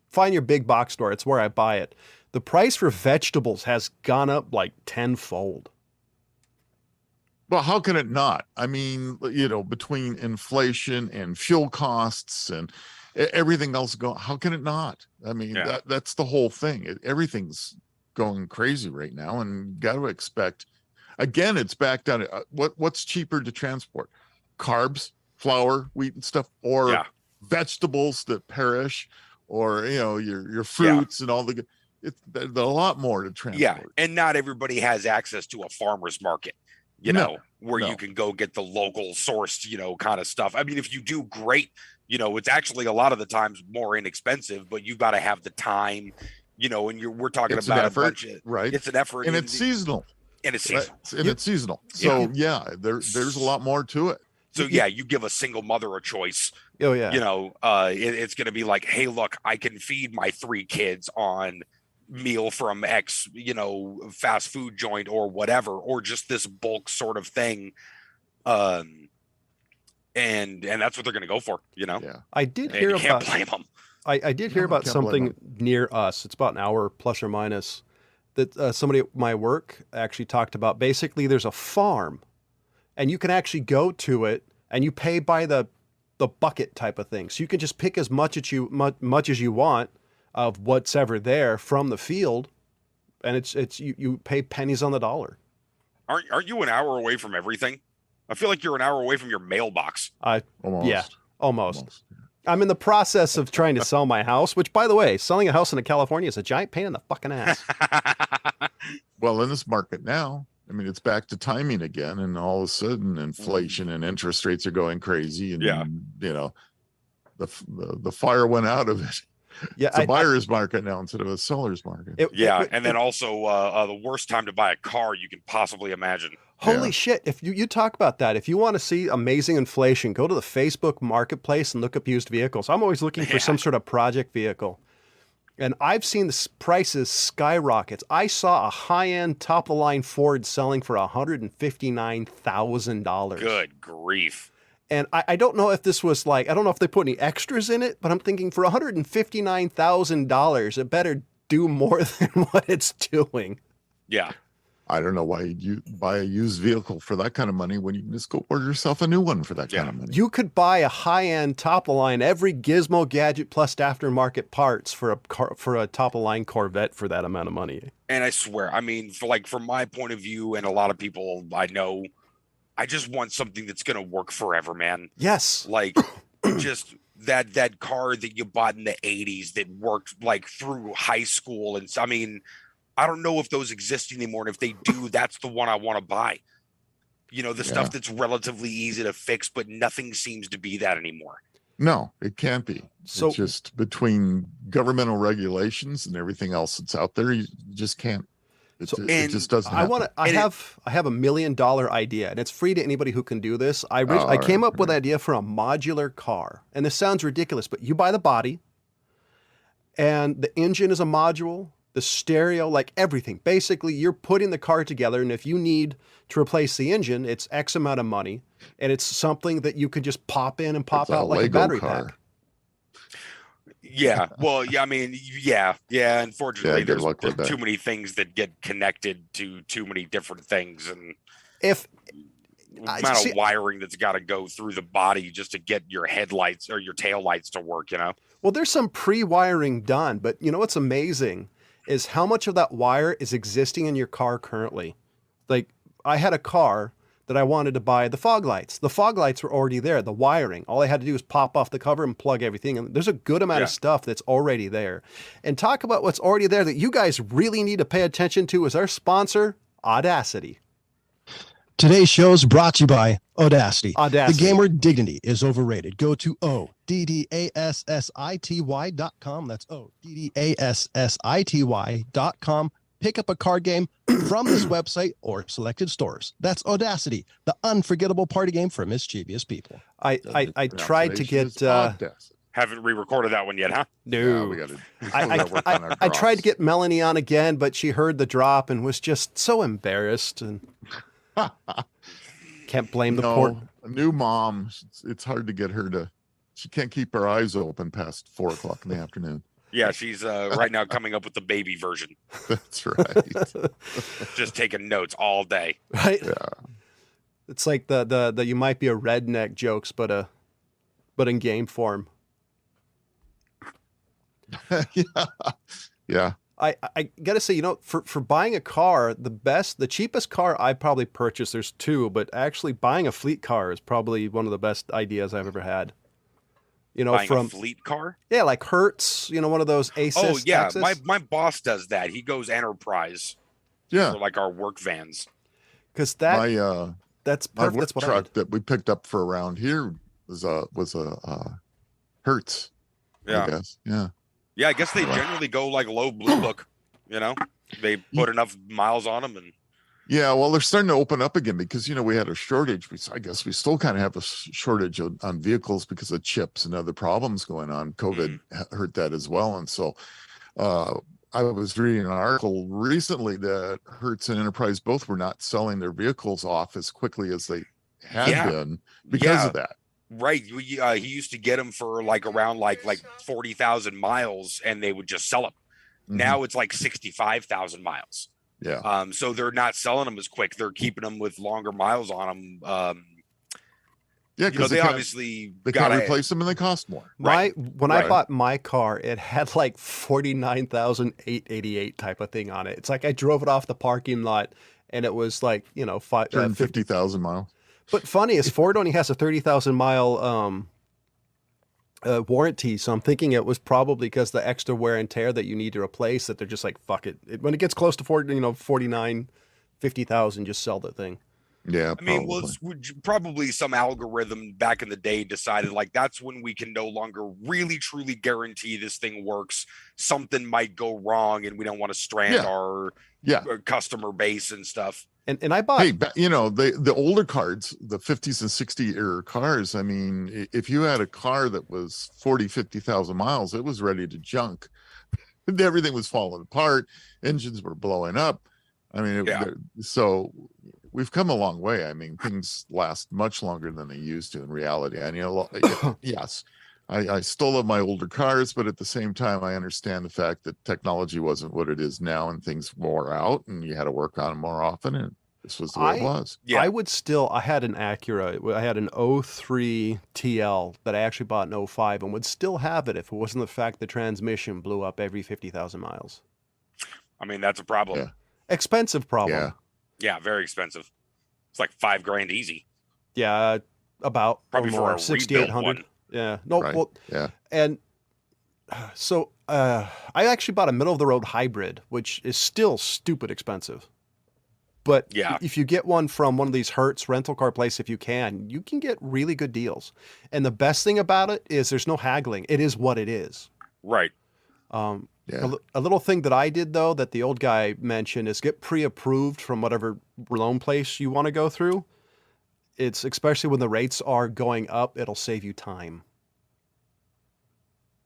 find your big box store. It's where I buy it. The price for vegetables has gone up like tenfold. well, how can it not? I mean, between inflation and fuel costs and everything else going, how can it not? I mean, Yeah. that's the whole thing. Everything's going crazy right now, and got to expect. Again, it's back down to what's cheaper to transport: carbs, flour, wheat, and stuff, or Yeah. vegetables that perish, or your fruits and all the. They're a lot more to transport. Yeah. And not everybody has access to a farmer's market, where no. you can go get the local sourced, kind of stuff. I mean, if you do great, it's actually a lot of the times more inexpensive, but you've got to have the time, and we're talking It's an about effort, a bunch of, right? it's an effort, And it's seasonal. and it's Right? seasonal. And it's seasonal. So there's a lot more to it. So yeah, you give a single mother a choice, Oh yeah. it's going to be like, hey, look, I can feed my 3 kids on meal from X, fast food joint or whatever, or just this bulk sort of thing. And that's what they're going to go for, Yeah. I did And hear you can't about blame them. I did hear No, I about can't blame something near us. It's about an hour plus or minus that somebody at my work actually talked about. Basically, there's a farm, and you can actually go to it, and you pay by the bucket type of thing. So you can just pick as much as you want of what's ever there from the field, and it's you pay pennies on the dollar. Aren't you an hour away from everything? I feel like you're an hour away from your mailbox. Almost. Yeah, almost. I'm in the process of trying to sell my house, which, by the way, selling a house in California is a giant pain in the fucking ass. Well, in this market now, I mean, it's back to timing again, and all of a sudden, inflation and interest rates are going crazy, and Yeah. the fire went out of it. Yeah, It's a buyer's market now instead of a seller's market. And then also the worst time to buy a car you can possibly imagine. holy Yeah. shit! If you talk about that, if you want to see amazing inflation, go to the Facebook Marketplace and look up used vehicles. I'm always looking for some sort of project vehicle, and I've seen the prices skyrockets. I saw a high-end, top-of-the-line Ford selling for $159,000. Good grief. And I don't know if this was I don't know if they put any extras in it, but I'm thinking for $159,000, it better do more than what it's doing. Yeah. I don't know why you buy a used vehicle for that kind of money when you can just go order yourself a new one for that kind of money. You could buy a high-end, top-of-the-line, every gizmo gadget plus aftermarket parts for a top-of-the-line Corvette for that amount of money. And I swear, I mean, from my point of view, and a lot of people I know, I just want something that's going to work forever, man. Yes. Like just that car that you bought in the 80s that worked like through high school. And I mean, I don't know if those exist anymore. And if they do, that's the one I want to buy. The stuff that's relatively easy to fix, but nothing seems to be that anymore. No, it can't be. So- It's just between governmental regulations and everything else that's out there, you just can't. It just doesn't happen. I have a $1 million idea, and it's free to anybody who can do this. I came up with an idea for a modular car, and this sounds ridiculous, but you buy the body, and the engine is a module, the stereo, like everything. Basically, you're putting the car together, and if you need to replace the engine, it's X amount of money, and it's something that you can just pop in and pop It's out like a Lego battery car. pack. Yeah. Well, yeah, I mean, yeah. Unfortunately, Yeah, good luck there's with that. too many things that get connected to too many different things. And If amount of wiring that's got to go through the body just to get your headlights or your tail lights to work, you know? Well, there's some pre-wiring done, but you know what's amazing is how much of that wire is existing in your car currently. Like, I had a car that I wanted to buy the fog lights. The fog lights were already there, the wiring. All I had to do was pop off the cover and plug everything. And there's a good amount of stuff that's already there. And talk about what's already there that you guys really need to pay attention to is our sponsor, Audacity. Today's show is brought to you by Audacity. Audacity. The game word dignity is overrated. Go to ODDASSITY.com. That's ODDASSITY.com. Pick up a card game from this website or selected stores. That's Audacity, the unforgettable party game for mischievous people. I tried to get Haven't re-recorded that one yet, huh? no. we gotta work on our I tried to drops. get Melanie on again, but she heard the drop and was just so embarrassed and can't blame the poor. A new mom. It's hard to get her to. She can't keep her eyes open past 4 o'clock in the afternoon. Yeah, she's right now coming up with the baby version. That's right. Just taking notes all day. Right? Yeah. It's like the you might be a redneck jokes, but in game form. Yeah. I gotta say, you know, for buying a car, the cheapest car I probably purchased, there's two, but actually buying a fleet car is probably one of the best ideas I've ever had. You know, Buying from a fleet car. yeah, like Hertz, you know, one of those Asus. Oh yeah, Texas. my boss does that. He goes enterprise Yeah. for like our work vans. Because My that's my perfect. work That's what I truck did. that we picked up for around here was a Hertz. Yeah. I guess. Yeah. Yeah, I guess they generally go like low blue book. You know, they put enough miles on them, and Yeah, well, they're starting to open up again because we had a shortage. I guess we still kind of have a shortage on vehicles because of chips and other problems going on. COVID hurt that as well, and so I was reading an article recently that Hertz and Enterprise both were not selling their vehicles off as quickly as they had been because of that. right. He used to get them for like around like 40,000 miles, and they would just sell them. Mhm. Now it's like 65,000 miles. Yeah, So they're not selling them as quick. They're keeping them with longer miles on them. yeah, You know, because they obviously they got can't to replace them and they cost more. When I Right. bought my car, it had like 49,888 type of thing on it. It's like I drove it off the parking lot, and it was like 50,000 miles. But funny is Ford only has a 30,000 mile warranty, so I'm thinking it was probably because the extra wear and tear that you need to replace that they're just like fuck it. When it gets close to 49, 50,000, just sell the thing. Yeah, I mean, well, probably. it's probably some algorithm back in the day decided like that's when we can no longer really truly guarantee this thing works. Something might go wrong, and we don't want to strand our customer base and stuff. And I bought the older cars, the 50s and 60 era cars. I mean, if you had a car that was 50,000 miles, it was ready to junk. Everything was falling apart. Engines were blowing up. I mean, so we've come a long way. I mean, things last much longer than they used to in reality. And yes, I still love my older cars, but at the same time, I understand the fact that technology wasn't what it is now, and things wore out, and you had to work on them more often. And this was the way it was. Yeah. I had an Acura. I had an 03 TL that I actually bought in 05 and would still have it if it wasn't the fact the transmission blew up every 50,000 miles. I mean, that's a problem. Yeah. Expensive problem. Yeah. Yeah, very expensive. It's like $5,000 easy. Yeah, about Probably or for more, a 6,800. rebuilt one. Yeah. No, Right. well, Yeah. and so I actually bought a middle of the road hybrid, which is still stupid expensive. But Yeah. if you get one from one of these Hertz rental car places, if you can get really good deals. And the best thing about it is there's no haggling. It is what it is. Right. Yeah. A little thing that I did, though, that the old guy mentioned is get pre-approved from whatever loan place you want to go through. It's especially when the rates are going up, it'll save you time.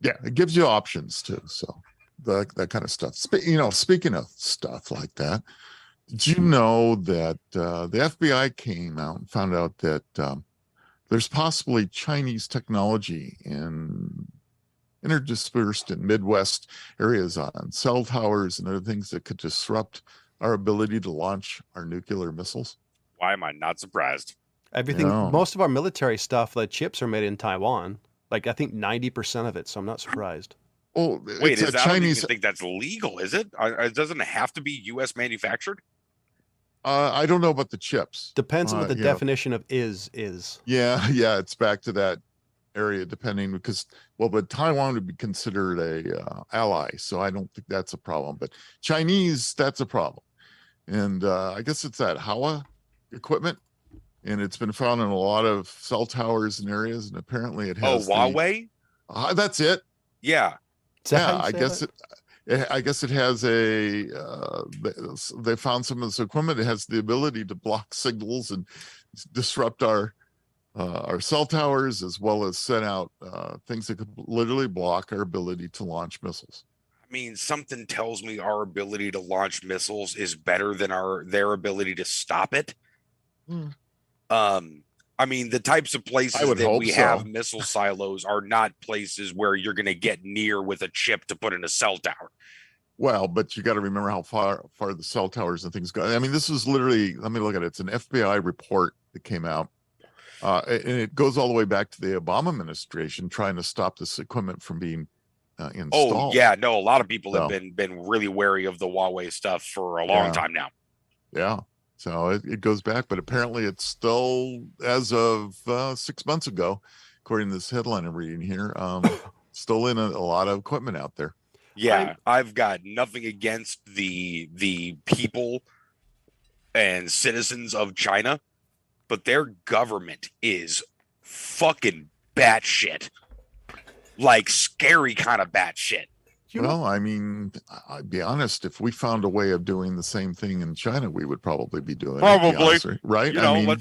Yeah, it gives you options too. So that kind of stuff. Speaking of stuff like that, did you know that the FBI came out and found out that there's possibly Chinese technology interdispersed in Midwest areas on cell towers and other things that could disrupt our ability to launch our nuclear missiles? Why am I not surprised? Everything, Yeah. most of our military stuff, the chips are made in Taiwan. Like I think 90% of it. So I'm not surprised. Oh, Wait, it's is a that, I don't Chinese. even think that's legal, is it? It doesn't have to be U.S. manufactured. I don't know about the chips. Depends on what the Yeah. definition of is. Yeah, yeah, it's back to that area depending because but Taiwan would be considered a ally, so I don't think that's a problem. But Chinese, that's a problem, and I guess it's that Hawa equipment, and it's been found in a lot of cell towers and areas, and apparently it has Huawei. That's it. Yeah. Is that how Yeah, you I say guess that? I guess it has they found some of this equipment. It has the ability to block signals and disrupt our cell towers, as well as send out things that could literally block our ability to launch missiles. I mean, something tells me our ability to launch missiles is better than their ability to stop it. I mean, the types of places that we have missile silos are not places where you're going to get near with a chip to put in a cell tower. Well, but you got to remember how far the cell towers and things go. I mean, this is literally, let me look at it. It's an FBI report that came out. And it goes all the way back to the Obama administration trying to stop this equipment from being installed. Oh, yeah. No, a lot of people have been really wary of the Huawei stuff for a long time now. Yeah. So it goes back, but apparently it's still, as of 6 months ago, according to this headline I'm reading here, still in a lot of equipment out there. Yeah, I've got nothing against the people and citizens of China, but their government is fucking batshit. Like scary kind of batshit. Well, I mean, I'd be honest, if we found a way of doing the same thing in China, we would probably be doing it, right? You know, I mean,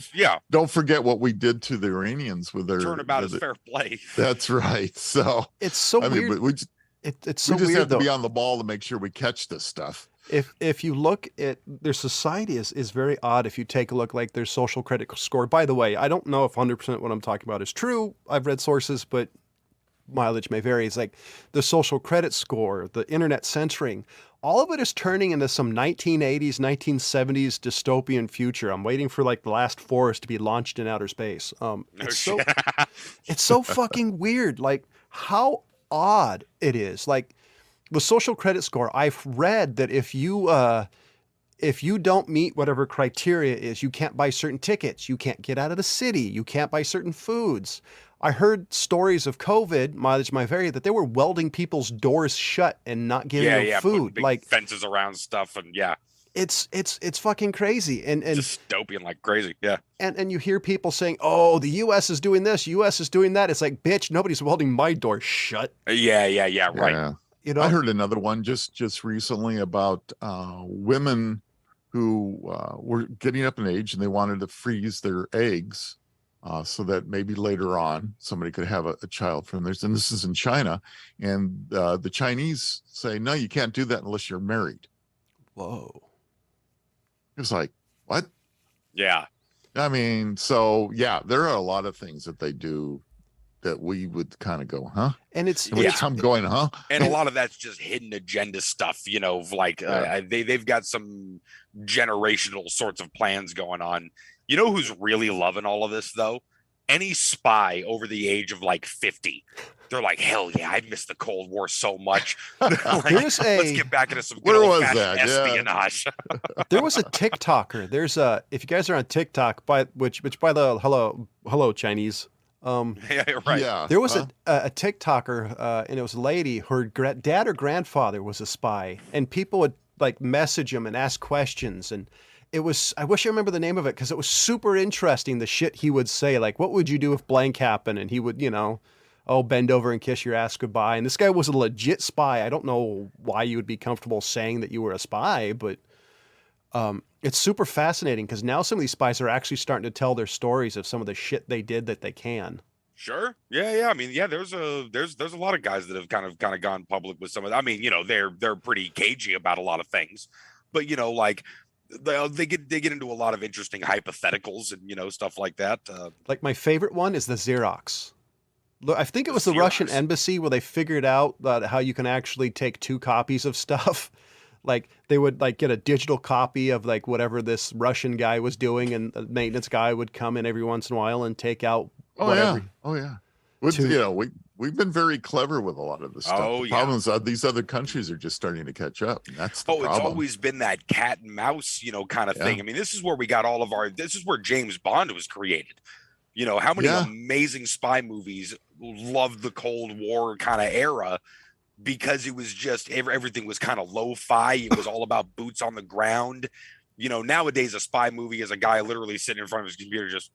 don't forget what we did to the Iranians with their turnabout is fair play. That's right. So it's so weird. It's so weird, have to be on the ball to make sure we catch this stuff. If you look at their society is very odd. If you take a look, like their social credit score. By the way, I don't know if 100% what I'm talking about is true. I've read sources, but mileage may vary. It's like the social credit score, the internet censoring, all of it is turning into some 1980s, 1970s dystopian future. I'm waiting for like the last forest to be launched in outer space. It's so fucking weird. Like how odd it is. Like with social credit score, I've read that if you don't meet whatever criteria is, you can't buy certain tickets, you can't get out of the city, you can't buy certain foods. I heard stories of COVID, mileage may vary, that they were welding people's doors shut and not giving them food, big like fences around stuff, and it's fucking crazy and dystopian like crazy, And you hear people saying, "Oh, the U.S. is doing this, U.S. is doing that." It's like, bitch, nobody's welding my door shut. Right. Yeah. You know, I heard another one just recently about women who were getting up in age and they wanted to freeze their eggs. So that maybe later on somebody could have a child from theirs. And this is in China. And the Chinese say, no, you can't do that unless you're married. Whoa. It's like, what? Yeah. I mean, so yeah, there are a lot of things that they do that we would kind of go, huh? And I'm going, huh? And a lot of that's just hidden agenda stuff, you know, like they've got some generational sorts of plans going on. You know who's really loving all of this, though? Any spy over the age of like 50. They're like, hell yeah, I miss the Cold War so much. Like, let's get back into some good old-fashioned espionage. There was a TikToker. There's if you guys are on TikTok, which by the hello Chinese. There was a TikToker, and it was a lady. Her dad or grandfather was a spy, and people would like message him and ask questions, and it was, I wish I remember the name of it because it was super interesting, the shit he would say. Like, what would you do if blank happened? And he would, bend over and kiss your ass goodbye. And this guy was a legit spy. I don't know why you would be comfortable saying that you were a spy, but it's super fascinating because now some of these spies are actually starting to tell their stories of some of the shit they did that they can. Sure. Yeah. I mean, there's a lot of guys that have kind of gone public with some of that. I mean, they're pretty cagey about a lot of things, but like they get into a lot of interesting hypotheticals and stuff like that. Like my favorite one is the Xerox. Look, I think it was the Russian embassy where they figured out how you can actually take two copies of stuff. Like they would like get a digital copy of like whatever this Russian guy was doing, and the maintenance guy would come in every once in a while and take out whatever. We've been very clever with a lot of this stuff. Oh, The problem is these other countries are just starting to catch up. And that's the problem. It's always been that cat and mouse, kind of thing. I mean, this is where we got this is where James Bond was created. How many amazing spy movies loved the Cold War kind of era, because it was just everything was kind of lo-fi. It was all about boots on the ground. Nowadays a spy movie is a guy literally sitting in front of his computer just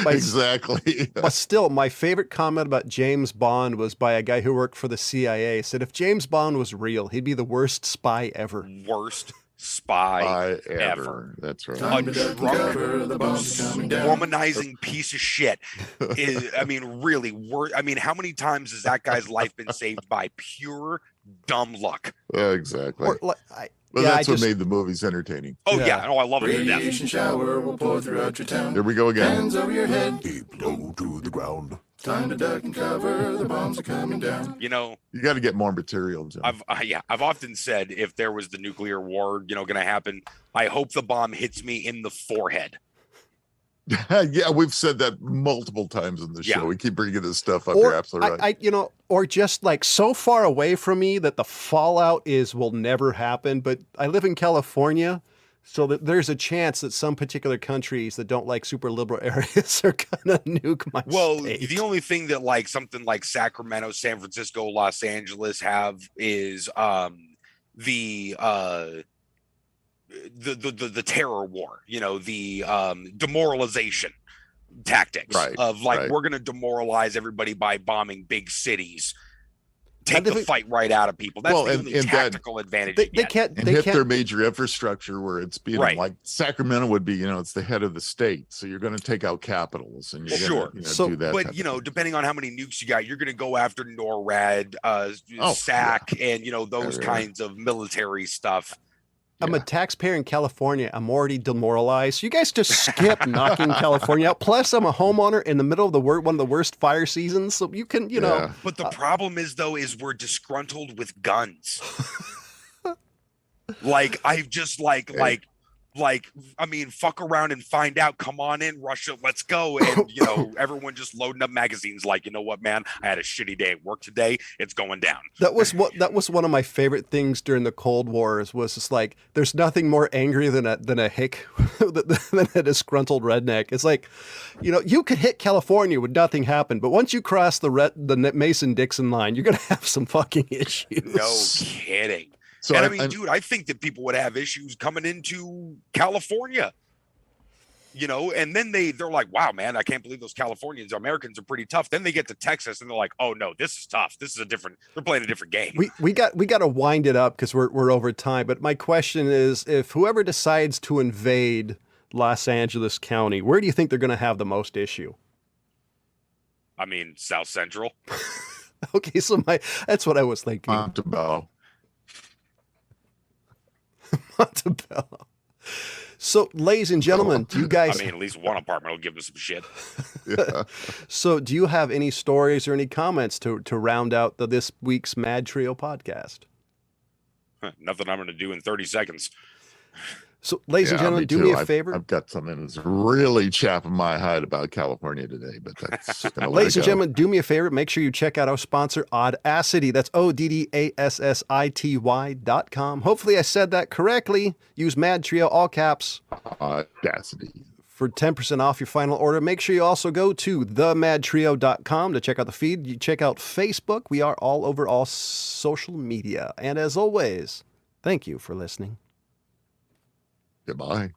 exactly. But still, my favorite comment about James Bond was by a guy who worked for the CIA. Said if James Bond was real, he'd be the worst spy ever. Worst spy ever. That's right. A drunk, womanizing piece of shit. Really, how many times has that guy's life been saved by pure dumb luck? Exactly. That's what made the movies entertaining. Oh yeah, I love it to death. Radiation shower will pour throughout your town. Here we go again. Hands over your head. Deep low to the ground. Time to duck and cover. The bombs are coming down. You got to get more material, Jim. I've often said if there was the nuclear war, going to happen, I hope the bomb hits me in the forehead. Yeah, we've said that multiple times in the show. We keep bringing this stuff up. You're absolutely right. Or just like so far away from me that the fallout will never happen. But I live in California, so that there's a chance that some particular countries that don't like super liberal areas are gonna nuke my state. The only thing that like something like Sacramento, San Francisco, Los Angeles have is the terror war, the demoralization tactics of we're going to demoralize everybody by bombing big cities, take the fight right out of people. That's the only tactical advantage. They can't hit their major infrastructure where it's being like Sacramento would be, it's the head of the state. So you're going to take out capitals and you're going to do that. But, depending on how many nukes you got, you're going to go after NORAD, SAC, and, those kinds of military stuff. I'm a taxpayer in California. I'm already demoralized. You guys just skip knocking California out. Plus, I'm a homeowner in the middle of one of the worst fire seasons. So you can, But the problem is we're disgruntled with guns. I've just fuck around and find out. Come on in, Russia. Let's go. And, everyone just loading up magazines like, you know what, man? I had a shitty day at work today. It's going down. That was one of my favorite things during the Cold Wars was just like, there's nothing more angry than a hick, than a disgruntled redneck. It's like, you could hit California with nothing happen, but once you cross the Mason-Dixon line, you're going to have some fucking issues. No kidding. So dude, I think that people would have issues coming into California, and then they're like, wow, man, I can't believe those Americans are pretty tough. Then they get to Texas and they're like, oh no, this is tough. This is they're playing a different game. We got to wind it up because we're over time. But my question is, if whoever decides to invade Los Angeles County, where do you think they're going to have the most issue? South Central. Okay. So that's what I was thinking. Montebello. Montebello. So, ladies and gentlemen, do you guys... at least one apartment will give them some shit. Yeah. So, do you have any stories or any comments to round out this week's MadTrio podcast? Nothing I'm going to do in 30 seconds. So, ladies and gentlemen, do me a favor. I've got something that's really chapping my hide about California today, but that's ladies and gentlemen, do me a favor. Make sure you check out our sponsor, Audacity. That's ODDASSITY.com. Hopefully I said that correctly. Use MadTrio, all caps. Audacity. For 10% off your final order. Make sure you also go to themadtrio.com to check out the feed. You check out Facebook. We are all over all social media. And as always, thank you for listening. Goodbye.